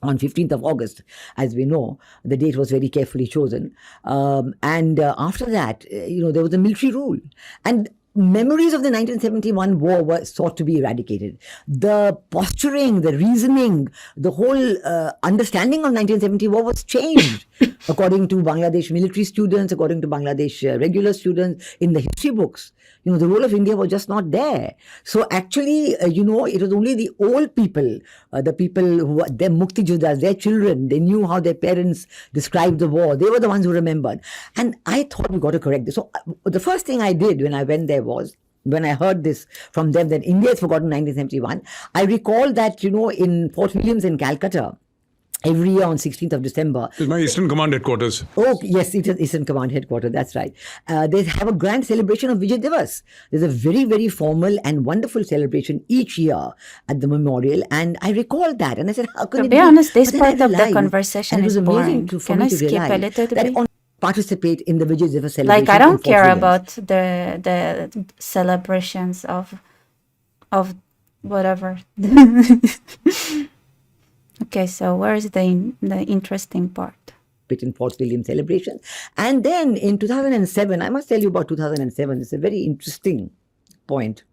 on 15th of August, as we know, the date was very carefully chosen. And after that, there was a military rule. And memories of the 1971 war were sought to be eradicated. The posturing, the reasoning, the whole understanding of 1970 war was changed according to Bangladesh military students, according to Bangladesh regular students in the history books. The role of India was just not there. So actually, it was only the old people, the people who were their Mukti Jodhas, their children, they knew how their parents described the war. They were the ones who remembered. And I thought we got to correct this. So the first thing I did when I went there was, when I heard this from them that India has forgotten 1971, I recall that, in Fort Williams in Calcutta, every year on 16th of December. It's my Eastern Command headquarters. Oh, yes, it is Eastern Command headquarters. That's right. They have a grand celebration of Vijay Divas. There's a very, very formal and wonderful celebration each year at the memorial. And I recall that. And I said, how can To it be honest, this But then I part of the realized, conversation and it is was amazing boring. for Can me I to skip a realize little that bit? participate in the Vijay Divas celebration. Like, I in don't Fort care Williams. about the celebrations of whatever. Okay, so where is the interesting part? In Fort William celebration. And then in 2007, I must tell you about 2007. It's a very interesting point.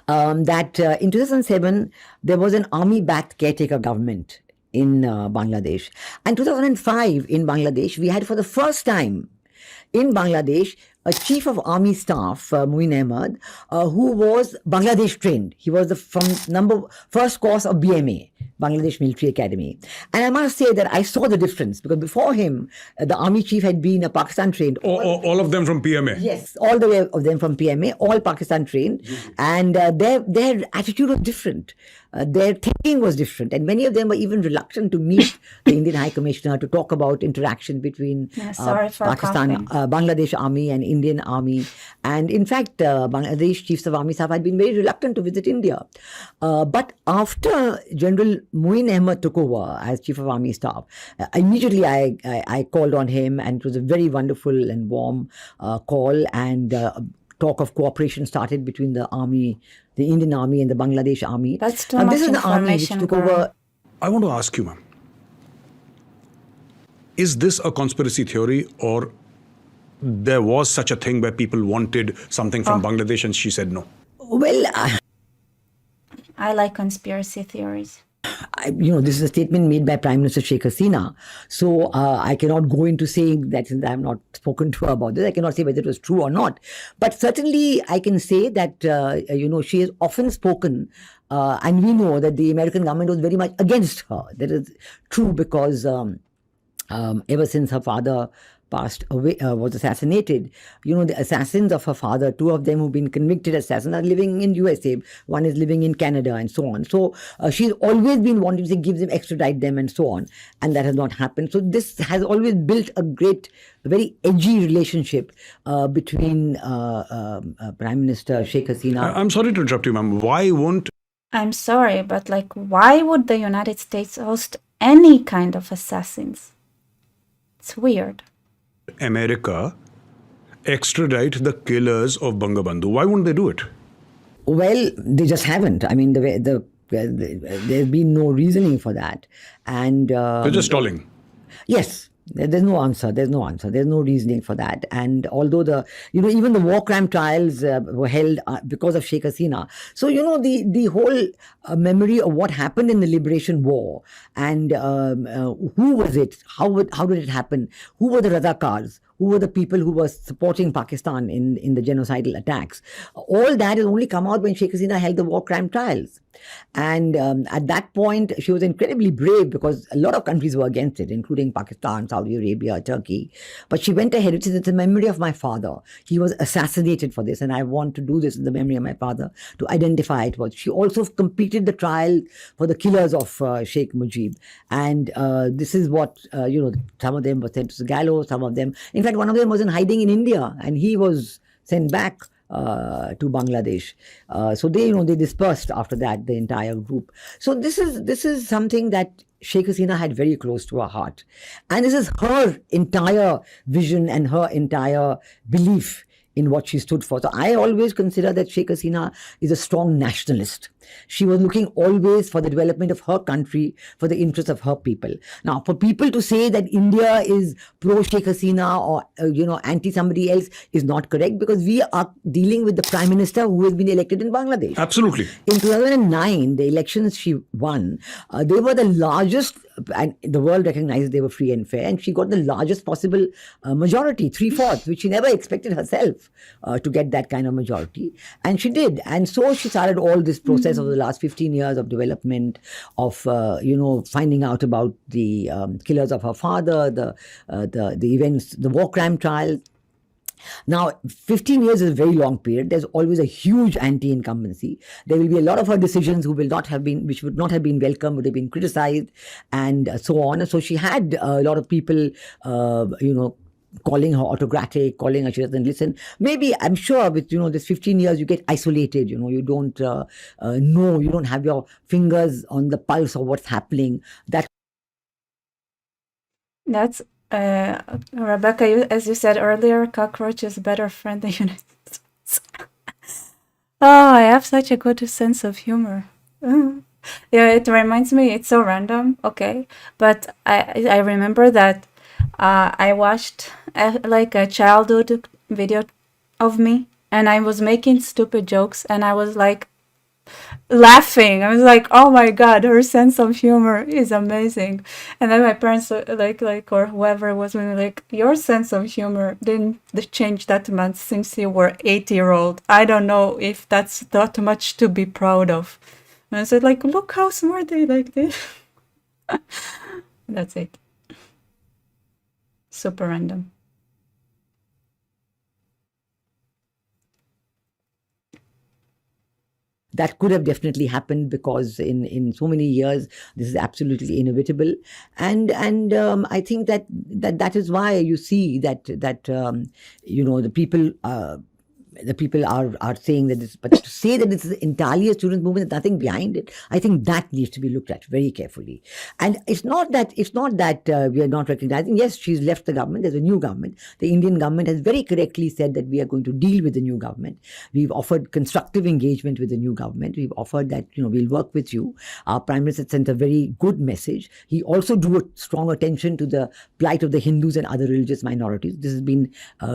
That in 2007, there was an army-backed caretaker government in Bangladesh. And 2005 in Bangladesh, we had for the first time in Bangladesh a chief of army staff, Muin Ahmed, who was Bangladesh trained. He was from first course of BMA, Bangladesh Military Academy. And I must say that I saw the difference because before him, the army chief had been a Pakistan trained. All of them from PMA? Yes, all the way of them from PMA, all Pakistan trained. And their attitude was different. Their thinking was different. And many of them were even reluctant to meet the Indian High Commissioner to talk about interaction between Pakistan, Bangladesh Army and Indian Army. And in fact, Bangladesh Chiefs of Army Staff had been very reluctant to visit India. But after General Muin Ahmed took over as Chief of Army Staff, immediately I called on him, and it was a very wonderful and warm call, and talk of cooperation started between the army, the Indian Army and the Bangladesh Army. That's too much this is the army which information, took over. I want to ask you, ma'am, is this a conspiracy theory, or there was such a thing where people wanted something from Bangladesh and she said no? Well, I like conspiracy theories. This is a statement made by Prime Minister Sheikh Hasina. So I cannot go into saying that since I have not spoken to her about this. I cannot say whether it was true or not. But certainly I can say that, she has often spoken, and we know that the American government was very much against her. That is true because ever since her father passed away, was assassinated, the assassins of her father, two of them who've been convicted assassins, are living in USA. One is living in Canada and so on. So she's always been wanting to say, give them, extradite them and so on. And that has not happened. So this has always built a very edgy relationship between Prime Minister Sheikh Hasina. I'm sorry to interrupt you, ma'am. Why won't... I'm sorry, but why would the United States host any kind of assassins? It's weird. America extradite the killers of Bangabandhu? Why won't they do it? Well, they just haven't. I mean, there's been no reasoning for that. And they're just stalling. Yes. There's no answer. There's no reasoning for that. And although even the war crime trials were held because of Sheikh Hasina. So, the whole memory of what happened in the Liberation War and who was it? How did it happen? Who were the Razakars? Who were the people who were supporting Pakistan in the genocidal attacks? All that has only come out when Sheikh Hasina held the war crime trials. And at that point, she was incredibly brave because a lot of countries were against it, including Pakistan, Saudi Arabia, Turkey. But she went ahead. It is the memory of my father. He was assassinated for this, and I want to do this in the memory of my father to identify it was. She also completed the trial for the killers of Sheikh Mujib. And this is what, some of them were sent to the gallows, some of them. In fact, one of them was in hiding in India, and he was sent back to Bangladesh. So they dispersed after that, the entire group. So this is something that Sheikh Hasina had very close to her heart. And this is her entire vision and her entire belief in what she stood for. So I always consider that Sheikh Hasina is a strong nationalist. She was looking always for the development of her country, for the interests of her people. Now, for people to say that India is pro-Sheikh Hasina or, anti-somebody else is not correct because we are dealing with the Prime Minister who has been elected in Bangladesh. Absolutely. In 2009, the elections she won, they were the largest, and the world recognized they were free and fair, and she got the largest possible majority, 3/4, which she never expected herself to get that kind of majority. And she did. And so she started all this process of the last 15 years of development, of, finding out about the killers of her father, the events, the war crime trial. Now, 15 years is a very long period. There's always a huge anti-incumbency. There will be a lot of her decisions which would not have been welcome, would have been criticized, and so on. And so she had a lot of people, calling her autocratic, calling her she doesn't listen. Maybe, I'm sure with, this 15 years, you get isolated, you don't know, you don't have your fingers on the pulse of what's happening. That's Rebecca, as you said earlier, cockroach is a better friend than United States. Oh, I have such a good sense of humor. Yeah, it reminds me, it's so random, okay, but I remember that I watched like a childhood video of me, and I was making stupid jokes, and I was like laughing. I was like, oh my god, her sense of humor is amazing. And then my parents like or whoever was like, your sense of humor didn't change that much since you were 8-year-old. I don't know if that's not much to be proud of. And I said, like, look how smart they like this. That's it. Super random. That could have definitely happened because in so many years this is absolutely inevitable, and I think that is why you see that the people are saying that this, but to say that this is entirely a student movement, there's nothing behind it. I think that needs to be looked at very carefully. And it's not that we are not recognizing. Yes, she's left the government. There's a new government. The Indian government has very correctly said that we are going to deal with the new government. We've offered constructive engagement with the new government. We've offered that we'll work with you. Our Prime Minister sent a very good message. He also drew a strong attention to the plight of the Hindus and other religious minorities. This has been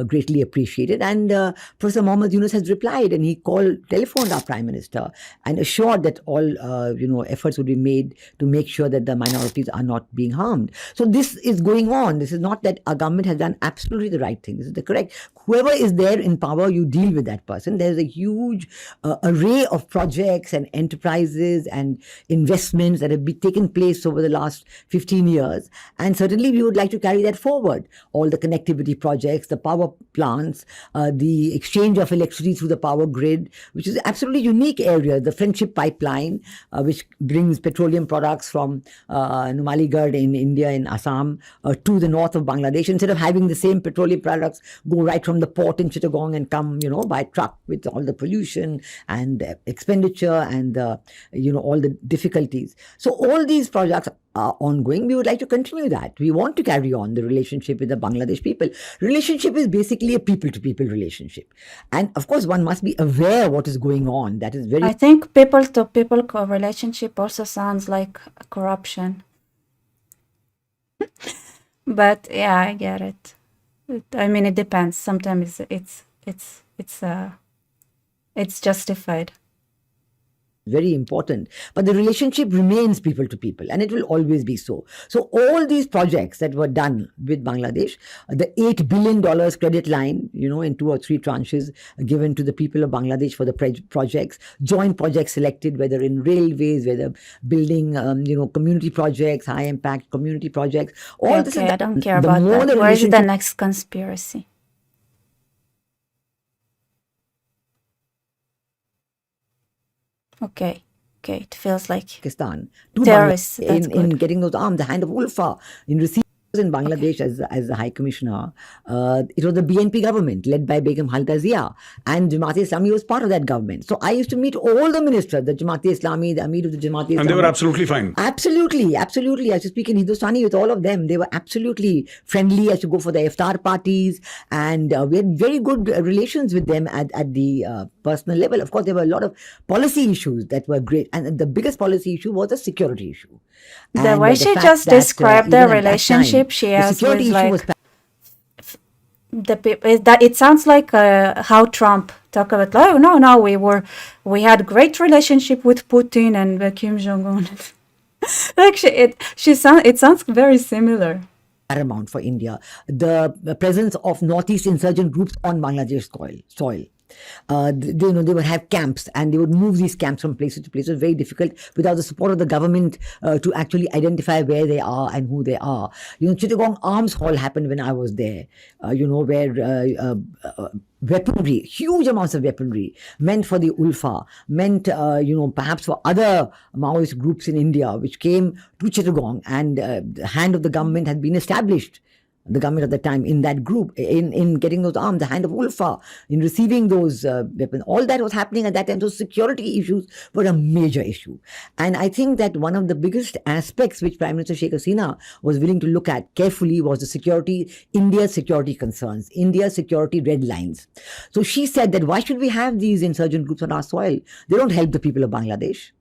greatly appreciated. And Professor Mohammed Yunus has replied, and he telephoned our Prime Minister and assured that all efforts would be made to make sure that the minorities are not being harmed. So this is going on. This is not that our government has done absolutely the right thing. This is the correct. Whoever is there in power, you deal with that person. There's a huge array of projects and enterprises and investments that have taken place over the last 15 years. And certainly we would like to carry that forward. All the connectivity projects, the power plants, the exchange of electricity through the power grid, which is an absolutely unique area. The Friendship Pipeline, which brings petroleum products from Numaligarh in India, in Assam, to the north of Bangladesh. Instead of having the same petroleum products go right from the port in Chittagong and come, by truck with all the pollution and expenditure and, all the difficulties. So all these projects are ongoing. We would like to continue that. We want to carry on the relationship with the Bangladesh people. Relationship is basically a people-to-people relationship. And of course, one must be aware what is going on. That is very... I think people-to-people relationship also sounds like corruption. But yeah, I get it. It depends. Sometimes it's justified. Very important, but the relationship remains people to people, and it will always be so. So all these projects that were done with Bangladesh, the $8 billion credit line, in 2 or 3 tranches given to the people of Bangladesh for the projects, joint projects selected, whether in railways, whether building, community projects, high impact community projects. All this. I don't care about that. Where is the next conspiracy? Okay, it feels like Pakistan terrorists in getting those arms. The hand of Ulfa in receiving in Bangladesh as the High Commissioner. It was the BNP government led by Begum Khalida Zia, and Jamaat-e Islami was part of that government. So I used to meet all the ministers, the Jamaat-e Islami, the Amir of the Jamaat-e Islami. And they were absolutely fine. Absolutely. I used to speak in Hindustani with all of them. They were absolutely friendly. I used to go for the iftar parties, and we had very good relations with them at the personal level. Of course, there were a lot of policy issues that were great, and the biggest policy issue was a security issue. The way she just described the relationship she has with it sounds like how Trump talk about, we had great relationship with Putin and Kim Jong-un. It sounds very similar. Paramount for India, the presence of Northeast insurgent groups on Bangladesh soil. They would have camps, and they would move these camps from places to places. Very difficult without the support of the government to actually identify where they are and who they are. Chittagong Arms Hall happened when I was there. Where weaponry, huge amounts of weaponry, meant for the Ulfa, meant perhaps for other Maoist groups in India, which came to Chittagong, and the hand of the government had been established. The government at the time in that group, in getting those arms, the hand of Ulfa, in receiving those weapons. All that was happening at that time. So security issues were a major issue. And I think that one of the biggest aspects which Prime Minister Sheikh Hasina was willing to look at carefully was India's security concerns, India's security red lines. So she said that why should we have these insurgent groups on our soil? They don't help the people of Bangladesh.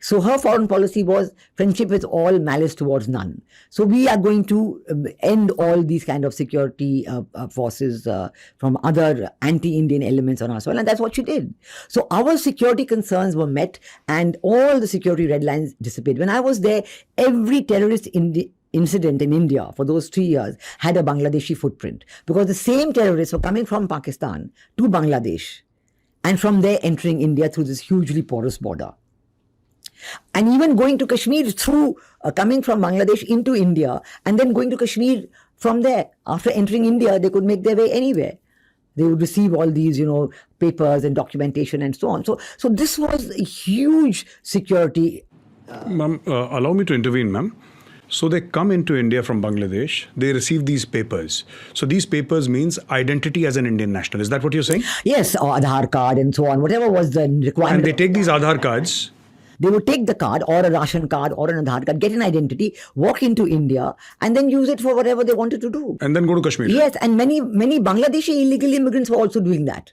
So her foreign policy was friendship with all, malice towards none. So we are going to end all these kind of security forces from other anti-Indian elements on our soil, and that's what she did. So our security concerns were met, and all the security red lines dissipated. When I was there, every terrorist incident in India for those 3 years had a Bangladeshi footprint, because the same terrorists were coming from Pakistan to Bangladesh, and from there entering India through this hugely porous border. And even going to Kashmir through coming from Bangladesh into India, and then going to Kashmir from there. After entering India, they could make their way anywhere. They would receive all these, papers and documentation and so on. So this was a huge security. Ma'am, allow me to intervene, ma'am. So they come into India from Bangladesh, they receive these papers. So these papers means identity as an Indian national. Is that what you're saying? Yes, or Aadhaar card and so on, whatever was the requirement. And they take these Aadhaar cards. They would take the card or a ration card or an Aadhaar card, get an identity, walk into India, and then use it for whatever they wanted to do. And then go to Kashmir. Yes, and many Bangladeshi illegal immigrants were also doing that.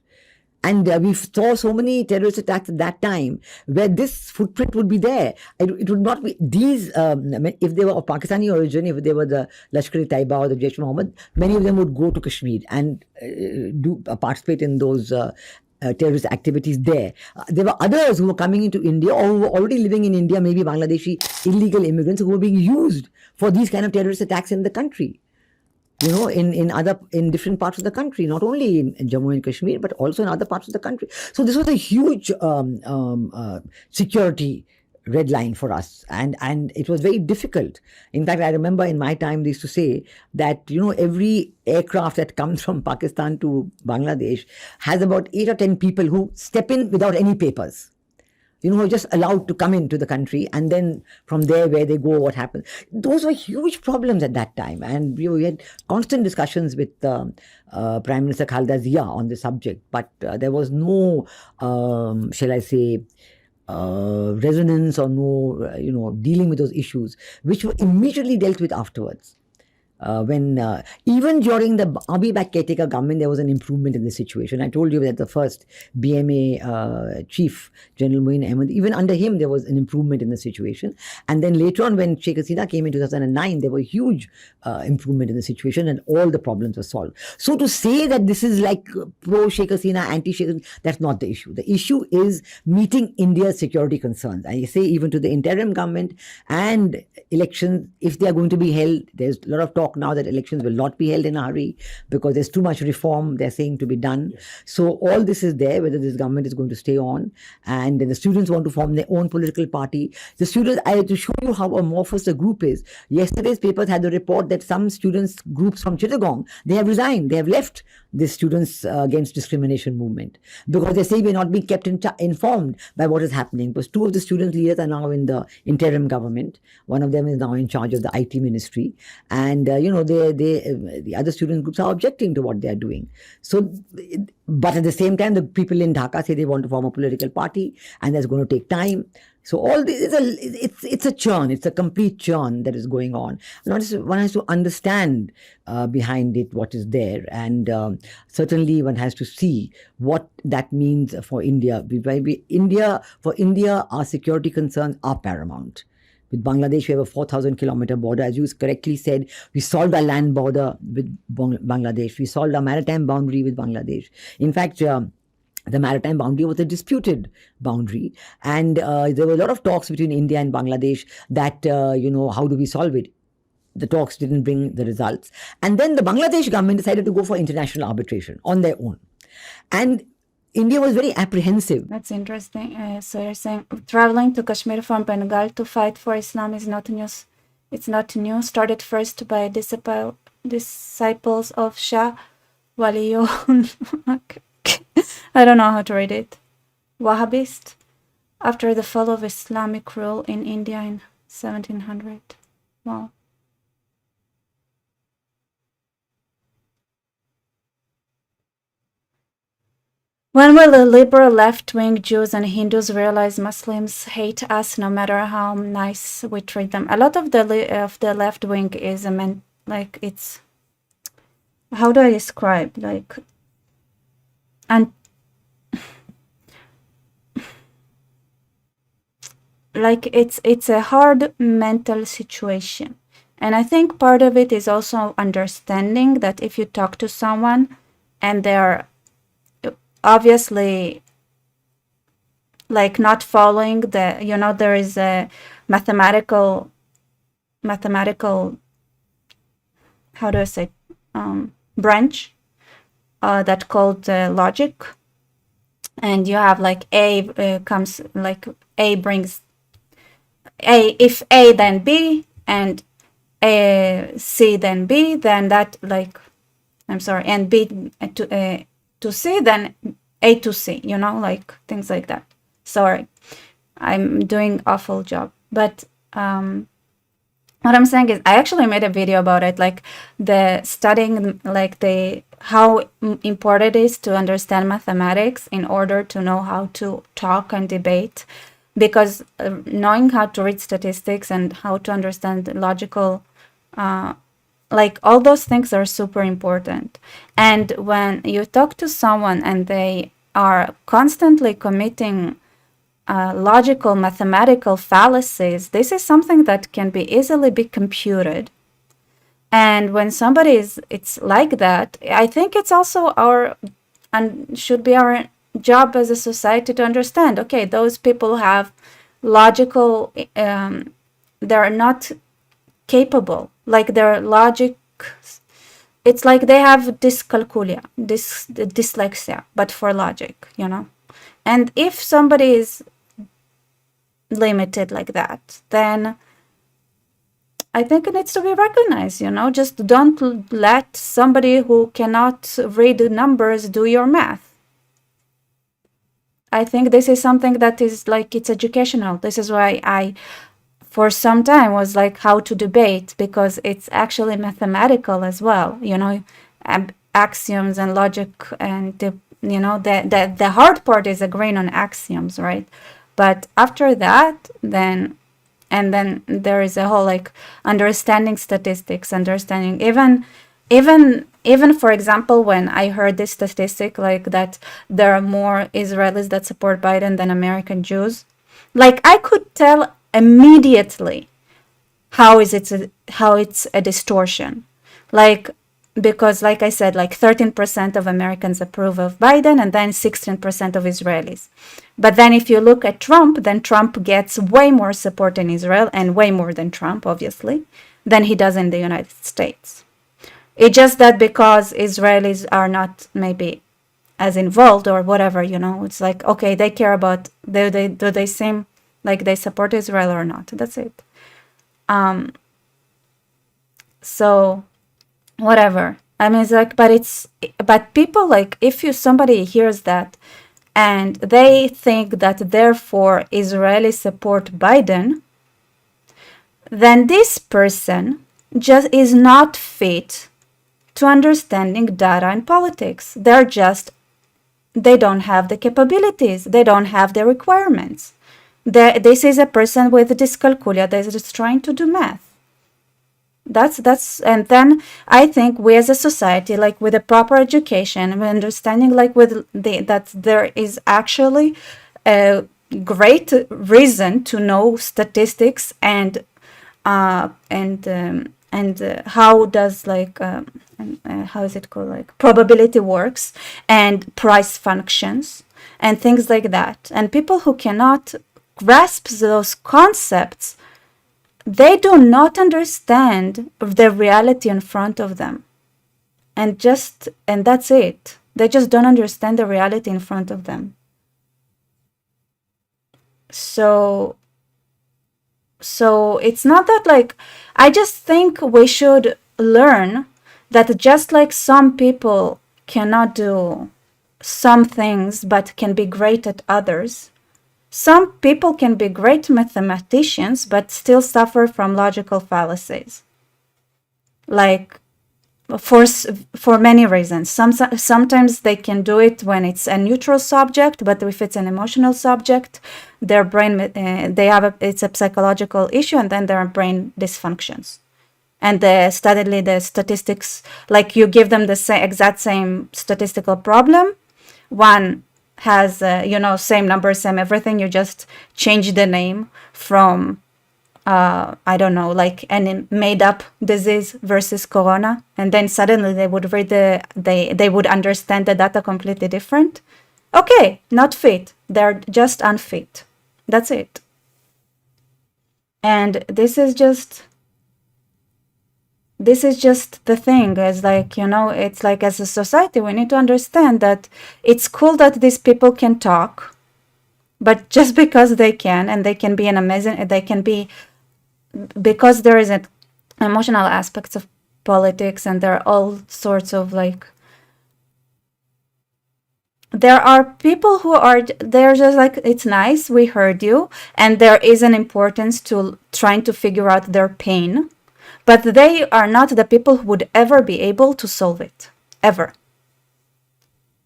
And we saw so many terrorist attacks at that time where this footprint would be there. It would not be these, if they were of Pakistani origin, if they were the Lashkar-e-Taiba or the Jaish-e-Mohammed, many of them would go to Kashmir and participate in those terrorist activities there. There were others who were coming into India or who were already living in India, maybe Bangladeshi illegal immigrants who were being used for these kind of terrorist attacks in the country. In different parts of the country, not only in Jammu and Kashmir, but also in other parts of the country. So this was a huge security red line for us, and it was very difficult. In fact, I remember in my time they used to say that every aircraft that comes from Pakistan to Bangladesh has about 8 or 10 people who step in without any papers. Who are just allowed to come into the country, and then from there where they go, what happens. Those were huge problems at that time, and we had constant discussions with Prime Minister Khalida Zia on the subject, but there was no, shall I say, resonance or no, dealing with those issues, which were immediately dealt with afterwards. When even during the Abiy caretaker government, there was an improvement in the situation. I told you that the first BMA chief, General Moin Ahmed, even under him, there was an improvement in the situation. And then later on, when Sheikh Hasina came in 2009, there was huge improvement in the situation, and all the problems were solved. So to say that this is like pro-Sheikh Hasina, anti-Sheikh Hasina, that's not the issue. The issue is meeting India's security concerns. I say even to the interim government and elections, if they are going to be held, there's a lot of talk now that elections will not be held in a hurry because there's too much reform they're saying to be done. Yes. So all this is there, whether this government is going to stay on, and the students want to form their own political party. The students, I have to show you how amorphous the group is. Yesterday's papers had the report that some students groups from Chittagong, they have resigned, they have left the Students Against Discrimination movement because they say we're not being kept informed by what is happening. Because 2 of the student leaders are now in the interim government. One of them is now in charge of the IT ministry, and the other student groups are objecting to what they are doing. So, but at the same time, the people in Dhaka say they want to form a political party, and that's going to take time. So all this it's a churn. It's a complete churn that is going on. One has to understand behind it what is there, and certainly one has to see what that means for India. For India, our security concerns are paramount. With Bangladesh, we have a 4,000-kilometer border. As you correctly said, we solved our land border with Bangladesh. We solved our maritime boundary with Bangladesh. In fact, the maritime boundary was a disputed boundary, and there were a lot of talks between India and Bangladesh that, how do we solve it? The talks didn't bring the results. And then the Bangladesh government decided to go for international arbitration on their own. And India was very apprehensive. That's interesting. So you're saying traveling to Kashmir from Bengal to fight for Islam is not news. It's not new. Started first by disciples of Shah Waliullah. I don't know how to read it. Wahhabist. After the fall of Islamic rule in India in 1700. Wow. When will the liberal left-wing Jews and Hindus realize Muslims hate us no matter how nice we treat them? A lot of the left wing is like it's, how do I describe, like, and like it's a hard mental situation, and I think part of it is also understanding that if you talk to someone and they're obviously like not following the, you know, there is a mathematical how do I say branch that called logic, and you have like A comes like A brings A, if A then B and C then B, then that like, I'm sorry, and B to C, then A to C, you know, like things like that. Sorry, I'm doing awful job. But what I'm saying is I actually made a video about it, like the studying, like how important it is to understand mathematics in order to know how to talk and debate, because knowing how to read statistics and how to understand logical like all those things are super important. And when you talk to someone and they are constantly committing logical mathematical fallacies, this is something that can be easily be computed. And when somebody it's like that, I think it's also should be our job as a society to understand, okay, those people have logical, they're not capable, like their logic, it's like they have dyslexia, but for logic, you know. And if somebody is limited like that, then I think it needs to be recognized, you know. Just don't let somebody who cannot read numbers do your math. I think this is something that is like, it's educational. This is why I for some time was like how to debate, because it's actually mathematical as well, you know, axioms and logic, and you know, the hard part is agreeing on axioms, right? But after that, then there is a whole like understanding statistics, understanding even for example, when I heard this statistic, like that there are more Israelis that support Biden than American Jews, like I could tell immediately how it's a distortion, like, because like I said, like 13% of Americans approve of Biden and then 16% of Israelis. But then if you look at Trump, then Trump gets way more support in Israel, and way more than Trump, obviously, than he does in the United States. It's just that because Israelis are not maybe as involved or whatever, you know, it's like, okay, they care about, do they seem like they support Israel or not? That's it. So whatever. I mean, it's like, but people, like, if somebody hears that and they think that therefore Israelis support Biden, then this person just is not fit to understanding data and politics. They don't have the capabilities. They don't have the requirements. This is a person with dyscalculia that is trying to do math. And then I think we as a society, like with a proper education and understanding, like that there is actually a great reason to know statistics and how does like how is it called, like probability works and price functions and things like that. And people who cannot grasp those concepts, they do not understand the reality in front of them. And that's it. They just don't understand the reality in front of them. So it's not that like, I just think we should learn that just like some people cannot do some things but can be great at others, some people can be great mathematicians but still suffer from logical fallacies. Like, for many reasons. Sometimes they can do it when it's a neutral subject, but if it's an emotional subject, their brain it's a psychological issue, and then there are brain dysfunctions. And steadily the statistics, like you give them the exact same statistical problem, one has same numbers, same everything, you just change the name from I don't know, like any made up disease versus corona, and then suddenly they would read they would understand the data completely different. Okay, not fit. They're just unfit. That's it. And this is just the thing, is like, it's like, as a society, we need to understand that it's cool that these people can talk, but just because they can, and they can be because there is an emotional aspects of politics, and there are all sorts of like, there are people who are, they're just like, it's nice, we heard you, and there is an importance to trying to figure out their pain, but they are not the people who would ever be able to solve it, ever.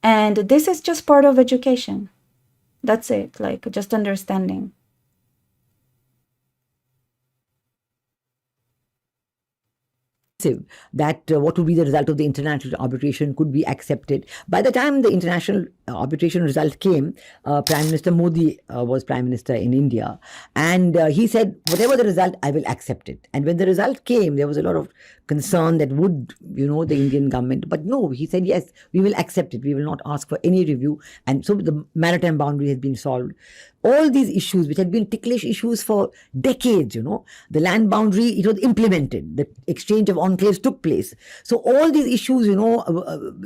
And this is just part of education. That's it, like just understanding. That what would be the result of the international arbitration could be accepted. By the time the international arbitration result came, Prime Minister Modi was Prime Minister in India, and he said, whatever the result, I will accept it. And when the result came, there was a lot of concern that would, the Indian government, but no, he said, yes, we will accept it. We will not ask for any review. And so the maritime boundary has been solved. All these issues, which had been ticklish issues for decades, the land boundary, it was implemented. The exchange of enclaves took place. So all these issues,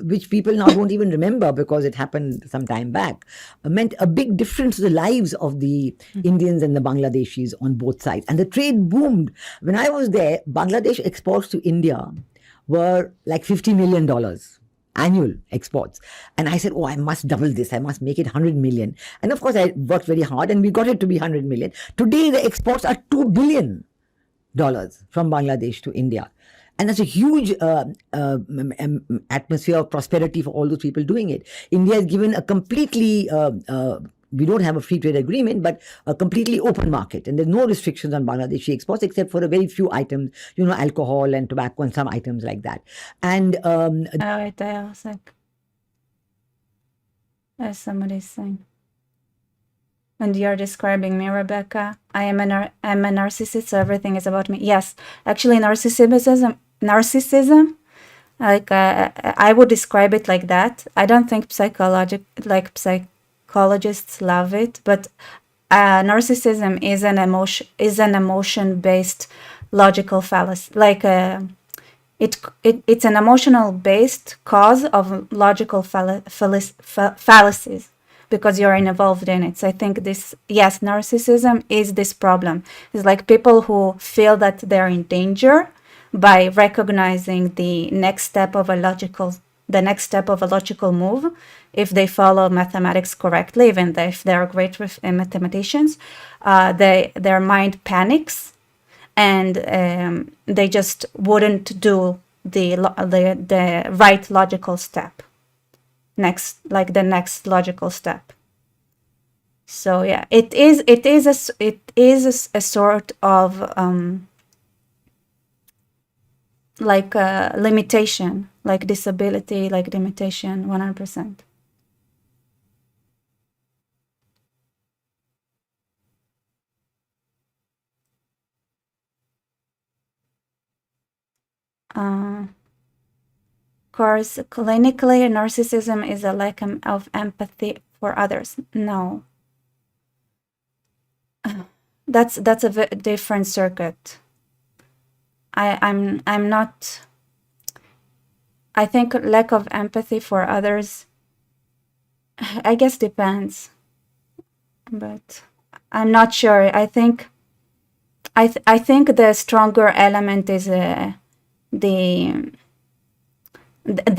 which people now don't even remember because it happened some time back, meant a big difference to the lives of the Indians and the Bangladeshis on both sides. And the trade boomed. When I was there, Bangladesh exports to India were like $50 million. Annual exports. And I said, oh, I must double this. I must make it 100 million. And of course, I worked very hard and we got it to be 100 million. Today, the exports are $2 billion from Bangladesh to India. And that's a huge atmosphere of prosperity for all those people doing it. India has given a completely we don't have a free trade agreement, but a completely open market. And there's no restrictions on Bangladeshi exports except for a very few items, alcohol and tobacco and some items like that. And wait, I was like, as somebody's saying. And you're describing me, Rebecca. I'm a narcissist, so everything is about me. Yes, actually, narcissism, like I would describe it like that. I don't think psychologists love it, but narcissism is an emotion-based logical fallacy. Like it's an emotional based cause of logical fallacies, because you're involved in it. So I think narcissism is this problem. It's like people who feel that they're in danger by recognizing the next step of a logical move. If they follow mathematics correctly, even if they are great mathematicians, their mind panics, and they just wouldn't do the right logical step. The next logical step. So yeah, it is a sort of like a limitation, like disability, like limitation, 100%. Course, clinically, narcissism is a lack of empathy for others. No, that's a different circuit. I'm not. I think lack of empathy for others I guess depends, but I'm not sure. I think the stronger element is the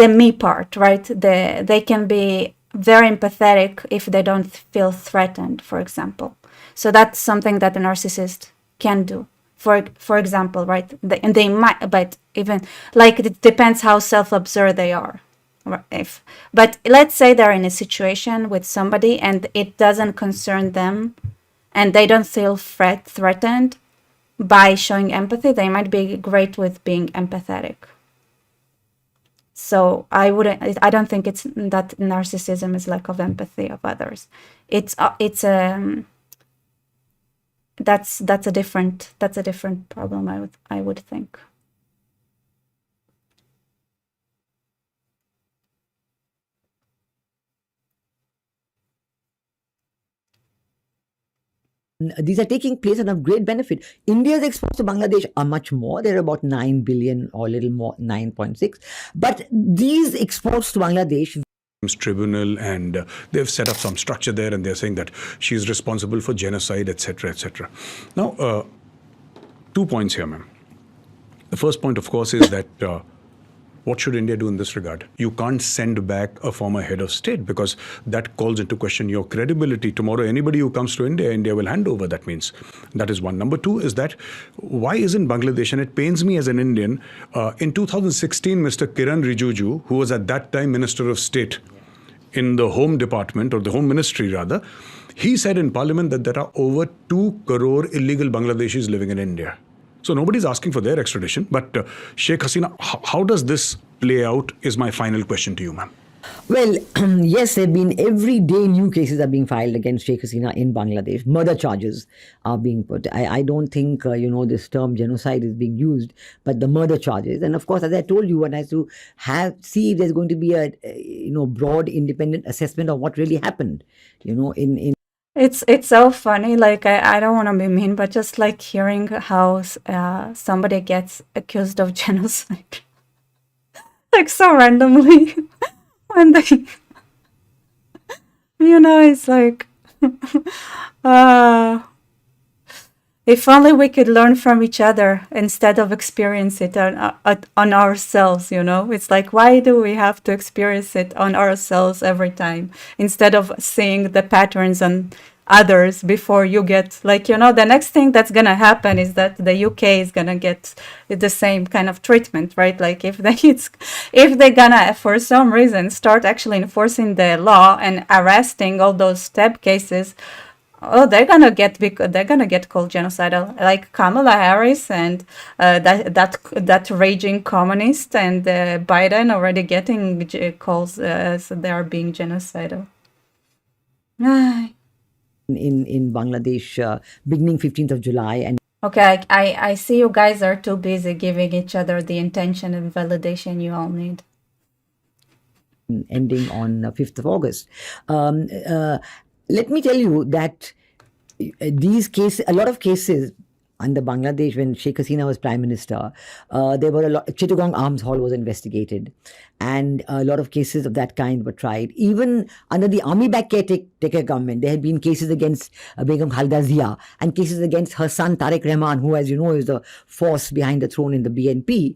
me part, right? They can be very empathetic if they don't feel threatened, for example. So that's something that a narcissist can do. For example, right? And they might, but even like it depends how self-absorbed they are. But let's say they're in a situation with somebody and it doesn't concern them, and they don't feel threatened by showing empathy, they might be great with being empathetic. So I don't think it's that narcissism is lack of empathy of others. That's a different problem, I would think. These are taking place and of great benefit. India's exports to Bangladesh are much more. They're about 9 billion or a little more, 9.6. But these exports to Bangladesh tribunal, and they've set up some structure there, and they're saying that she's responsible for genocide, etc., etc. Now, 2 points here, ma'am. The first point, of course, is that what should India do in this regard? You can't send back a former head of state because that calls into question your credibility. Tomorrow, anybody who comes to India, India will hand over, that means. That is one. Number two is that why isn't Bangladesh, and it pains me as an Indian, in 2016, Mr. Kiran Rijiju, who was at that time Minister of State in the Home Department, or the Home Ministry rather, he said in Parliament that there are over 2 crore illegal Bangladeshis living in India. So nobody's asking for their extradition, but Sheikh Hasina, how does this play out is my final question to you, ma'am. Well, yes, there have been every day new cases are being filed against Sheikh Hasina in Bangladesh. Murder charges are being put. I don't think, this term genocide is being used, but the murder charges. And of course, as I told you, one has to see if there's going to be a, broad independent assessment of what really happened, It's so funny, like I don't want to be mean, but just like hearing how somebody gets accused of genocide, like so randomly, when they, it's like, if only we could learn from each other instead of experience it on ourselves, It's like, why do we have to experience it on ourselves every time instead of seeing the patterns on others before you get, the next thing that's going to happen is that the UK is going to get the same kind of treatment, right? Like if they're going to, for some reason, start actually enforcing the law and arresting all those step cases, they're gonna get called genocidal, like Kamala Harris and that raging communist, and Biden already getting calls, so they are being genocidal. In Bangladesh, beginning 15th of July, and okay, I see you guys are too busy giving each other the intention and validation you all need. Ending on 5th of August. Let me tell you that these cases, a lot of cases under Bangladesh, when Sheikh Hasina was Prime Minister, there were a lot. Chittagong Arms Hall was investigated, and a lot of cases of that kind were tried. Even under the army-backed caretaker government, there had been cases against Begum Khalida Zia and cases against her son Tariq Rahman, who, as you know, is the force behind the throne in the BNP.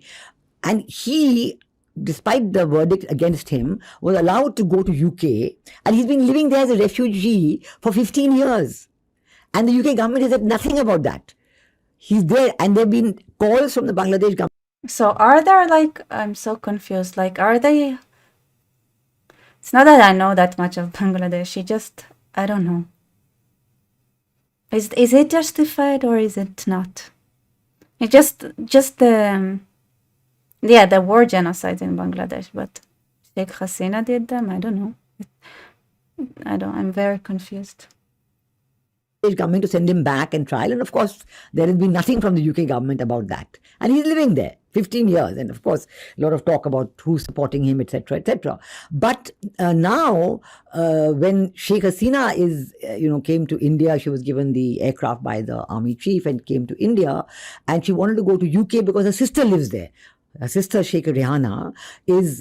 And he, despite the verdict against him, was allowed to go to UK, and he's been living there as a refugee for 15 years. And the UK government has said nothing about that. He's there, and there have been calls from the Bangladesh government. So are there, I'm so confused, are they... It's not that I know that much of Bangladesh, I don't know. Is it justified or is it not? It just the... Yeah, there were genocides in Bangladesh, but Sheikh Hasina did them? I don't know. I'm very confused. Government to send him back and trial, and of course there has been nothing from the UK government about that, and he's living there 15 years, and of course a lot of talk about who's supporting him, etc., etc. But now when Sheikh Hasina came to India, she was given the aircraft by the army chief and came to India, and she wanted to go to UK because her sister lives there. her sister Sheikh Rehana has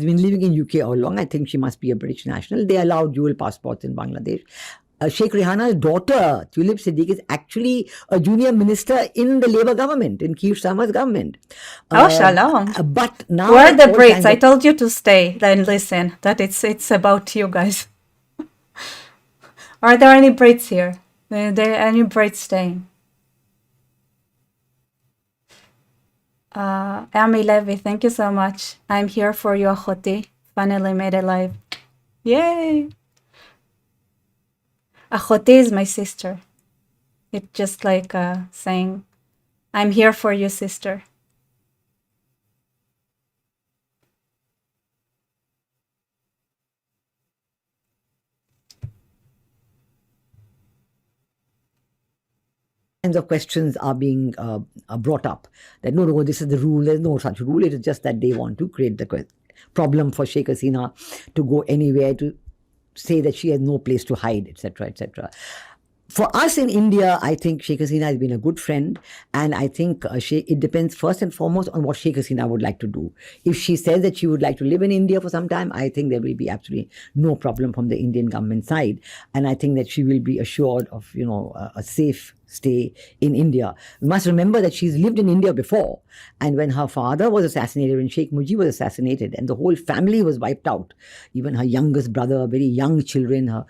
been living in UK all along. I think she must be a British national. They allow dual passports in Bangladesh. Sheikh Rehana's daughter, Tulip Siddiq, is actually a junior minister in the Labour government, in Keir Starmer's government. Oh, shalom. But now... Where are the Brits? I told you to stay. Then listen, that it's about you guys. Are there any Brits here? Are there any Brits staying? Amy Levy, thank you so much. I'm here for you, Akhoti. Finally made it live. Yay! Akhoti is my sister. It's just like saying, I'm here for you, sister. Of questions are being brought up that no, this is the rule. There's no such rule. It is just that they want to create the problem for Sheikh Hasina to go anywhere, to say that she has no place to hide, etc., etc. For us in India, I think Sheikh Hasina has been a good friend, and I think it depends first and foremost on what Sheikh Hasina would like to do. If she says that she would like to live in India for some time, I think there will be absolutely no problem from the Indian government side, and I think that she will be assured of, a safe stay in India. We must remember that she's lived in India before, and when her father was assassinated, when Sheikh Mujib was assassinated, and the whole family was wiped out, even her youngest brother, very young children, her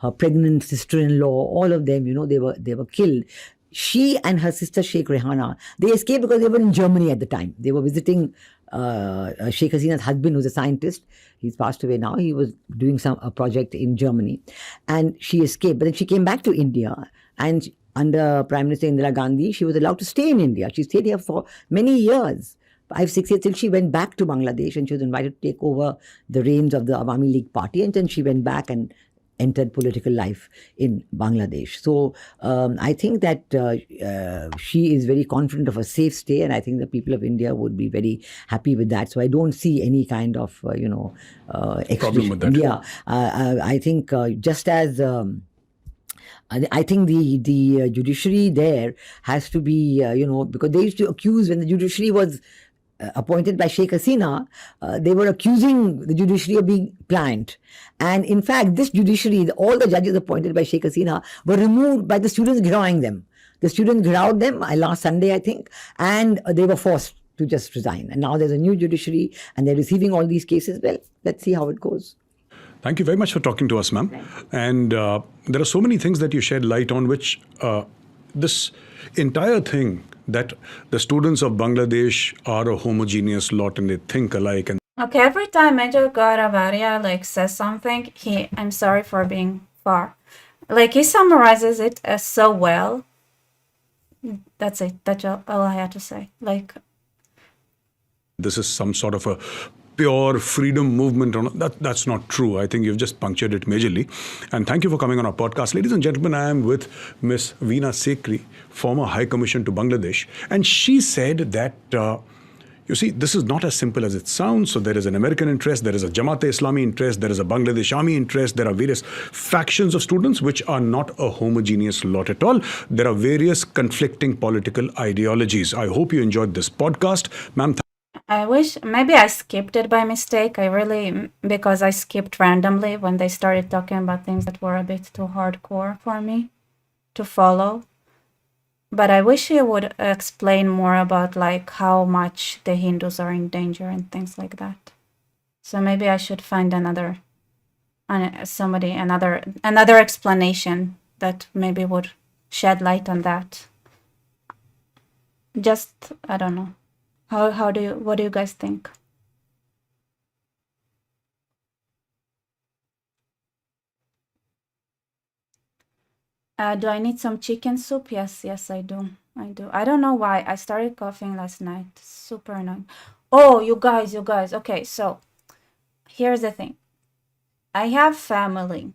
pregnant sister-in-law, all of them, they were killed. She and her sister Sheikh Rehana, they escaped because they were in Germany at the time. They were visiting Sheikh Hasina's husband, who's a scientist. He's passed away now. He was doing a project in Germany, and she escaped. But then she came back to India, and under Prime Minister Indira Gandhi, she was allowed to stay in India. She stayed here for many years, 5-6 years, till she went back to Bangladesh, and she was invited to take over the reins of the Awami League party, and then she went back and entered political life in Bangladesh. So I think that she is very confident of a safe stay, and I think the people of India would be very happy with that. So I don't see any kind of, problem with that. Yeah, I think just as... I think the judiciary there has to be, because they used to accuse, when the judiciary was appointed by Sheikh Hasina, they were accusing the judiciary of being pliant. And in fact, this judiciary, all the judges appointed by Sheikh Hasina were removed by the students growing them. The students growed them last Sunday, I think, and they were forced to just resign. And now there's a new judiciary, and they're receiving all these cases. Well, let's see how it goes. Thank you very much for talking to us, ma'am. And there are so many things that you shed light on, which this entire thing that the students of Bangladesh are a homogeneous lot and they think alike. And okay, every time Major Guarev Arye says something, I'm sorry for being far. He summarizes it so well. That's it. That's all I had to say. This is some sort of a pure freedom movement. That's not true. I think you've just punctured it majorly. And thank you for coming on our podcast. Ladies and gentlemen, I am with Miss Veena Sekhri, former High Commission to Bangladesh. And she said that, you see, this is not as simple as it sounds. So there is an American interest, there is a Jamaat-e-Islami interest, there is a Bangladesh Army interest, there are various factions of students which are not a homogeneous lot at all. There are various conflicting political ideologies. I hope you enjoyed this podcast. Ma'am, I wish, maybe I skipped it by mistake. Because I skipped randomly when they started talking about things that were a bit too hardcore for me to follow. But I wish you would explain more about how much the Hindus are in danger and things like that. So maybe I should find another explanation that maybe would shed light on that. Just, I don't know. What do you guys think? Do I need some chicken soup? Yes, I do. I don't know why. I started coughing last night. Super annoying. Oh, you guys. Okay, so here's the thing. I have family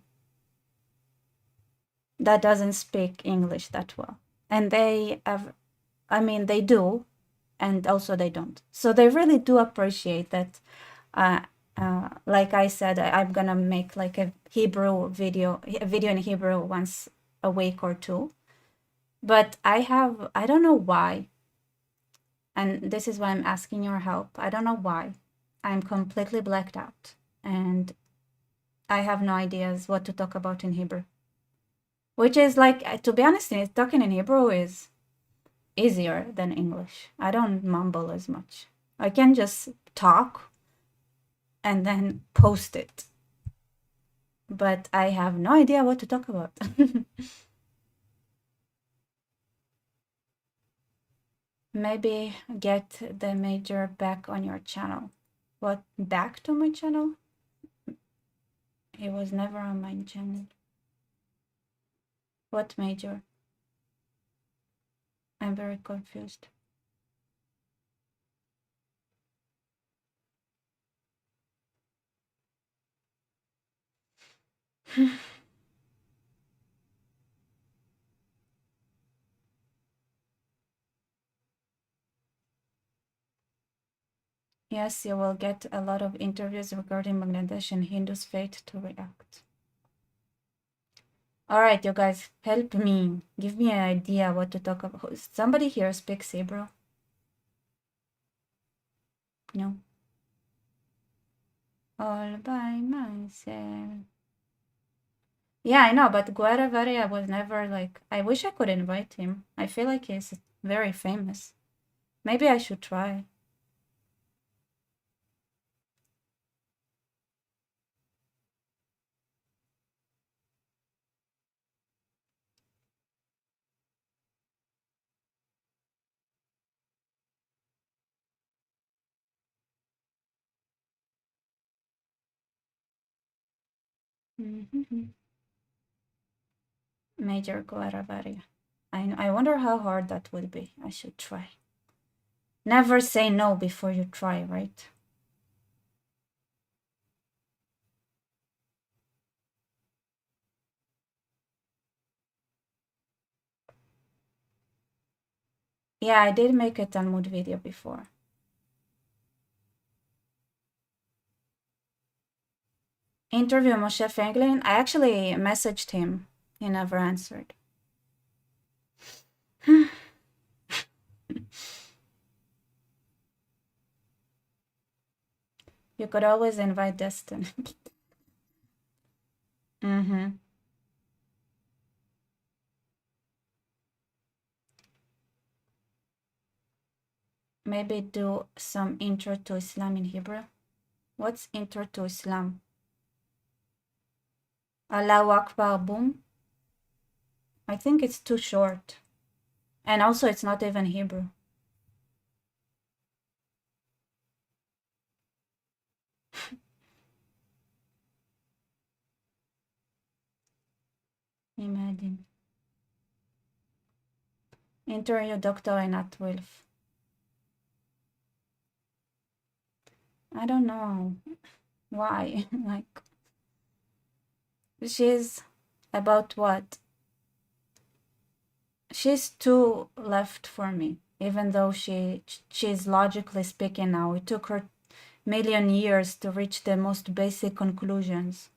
that doesn't speak English that well. And they do. And also they don't. So they really do appreciate that. Like I said, I'm gonna make a video in Hebrew once a week or two. But I don't know why. And this is why I'm asking your help. I don't know why. I'm completely blacked out. And I have no ideas what to talk about in Hebrew. Which is like, to be honest, talking in Hebrew is easier than English. I don't mumble as much. I can just talk and then post it. But I have no idea what to talk about. Maybe get the major back on your channel. What, back to my channel? He was never on my channel. What major? I'm very confused. Yes, you will get a lot of interviews regarding Bangladesh and Hindus' fate to react. All right, you guys, help me. Give me an idea what to talk about. Somebody here speaks Hebrew? No. All by myself. Yeah, I know, but Guarev Arye was never like... I wish I could invite him. I feel like he's very famous. Maybe I should try. Major Guarev Arye. I wonder how hard that would be. I should try. Never say no before you try, right? Yeah, I did make a Talmud video before. Interview Moshe Feiglin. I actually messaged him. He never answered. You could always invite Destin. Maybe do some intro to Islam in Hebrew. What's intro to Islam? Allahu Akbar, boom. I think it's too short. And also it's not even Hebrew. Imagine. Interview Dr. Einat Wilf. I don't know why. Like, she's about what? She's too left for me, even though she's logically speaking now. It took her million years to reach the most basic conclusions.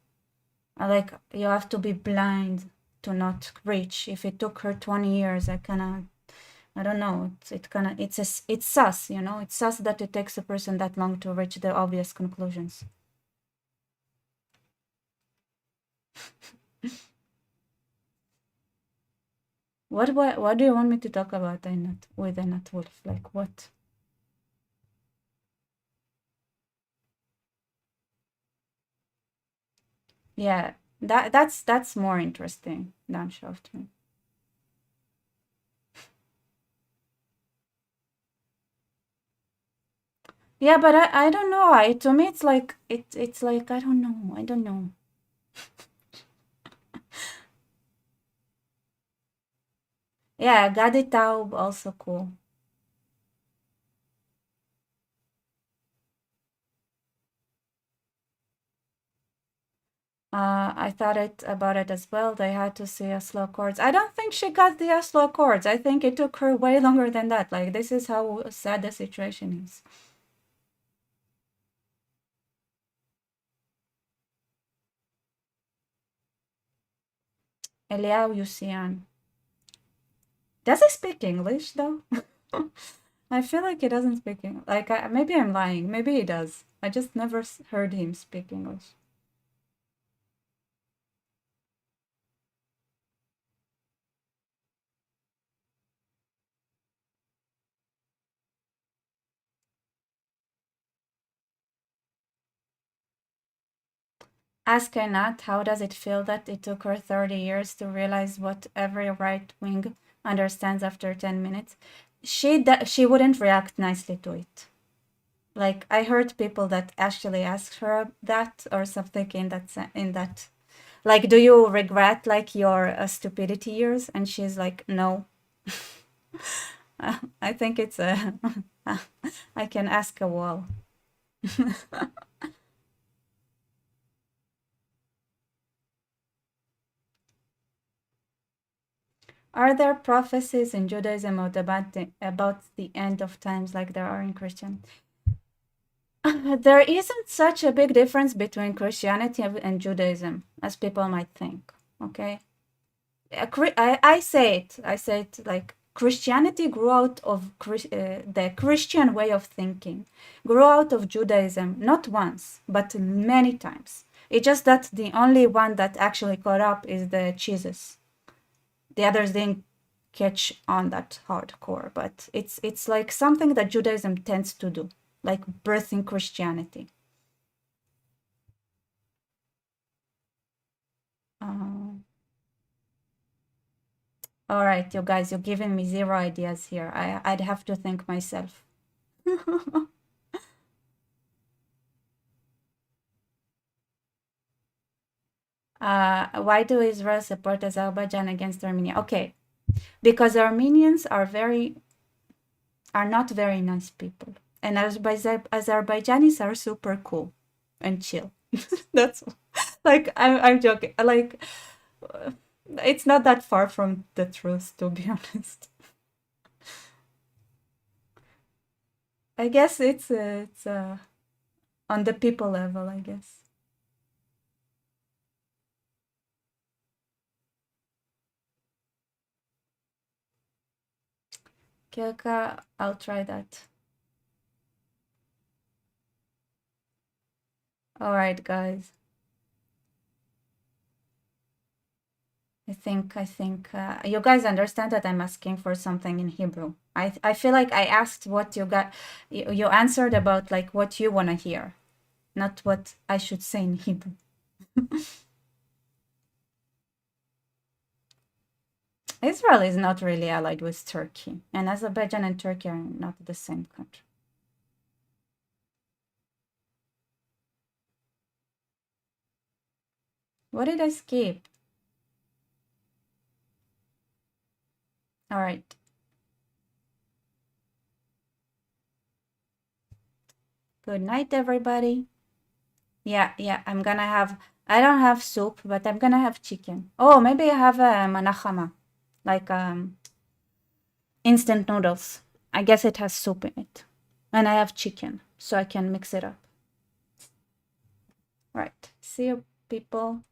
Like, you have to be blind to not reach. If it took her 20 years, I don't know. It's sus, you know. It's sus that it takes a person that long to reach the obvious conclusions. What do you want me to talk about with Einat Wolf? Like what? Yeah, that's more interesting than Shaftman. Yeah, but I don't know. To me, it's like it's like I don't know. Yeah, Gadi Taub also cool. I thought about it as well. They had to see Oslo Accords. I don't think she got the Oslo Accords. I think it took her way longer than that. Like, this is how sad the situation is. Eliyahu Yusian. Does he speak English, though? I feel like he doesn't speak English. Like, maybe I'm lying. Maybe he does. I just never heard him speak English. Ask her not, how does it feel that it took her 30 years to realize what every right wing understands after 10 minutes? She wouldn't react nicely to it. Like, I heard people that actually asked her that or something in that. Like, do you regret like your stupidity years? And she's like, no. I think it's a. I can ask a wall. Are there prophecies in Judaism about the end of times like there are in Christian? There isn't such a big difference between Christianity and Judaism as people might think. Okay, I say it like Christianity grew out of the Christian way of thinking, grew out of Judaism not once but many times. It's just that the only one that actually caught up is the Jesus. The others didn't catch on that hardcore, but it's like something that Judaism tends to do, like birthing Christianity. All right, you guys, you're giving me zero ideas here. I'd have to think myself. Why do Israel support Azerbaijan against Armenia? Okay, because Armenians are not very nice people, and Azerbaijanis are super cool and chill. That's like I'm joking. Like it's not that far from the truth, to be honest. I guess it's on the people level, I guess. Kilka, I'll try that. All right, guys. I think you guys understand that I'm asking for something in Hebrew. I feel like I asked what you got. You answered about like what you want to hear, not what I should say in Hebrew. Israel is not really allied with Turkey, and Azerbaijan and Turkey are not the same country. What did I skip? All right. Good night, everybody. Yeah, I'm gonna have, I don't have soup, but I'm gonna have chicken. Oh, maybe I have a manachama, like instant noodles. I guess it has soup in it. And I have chicken, so I can mix it up. Right. See you, people.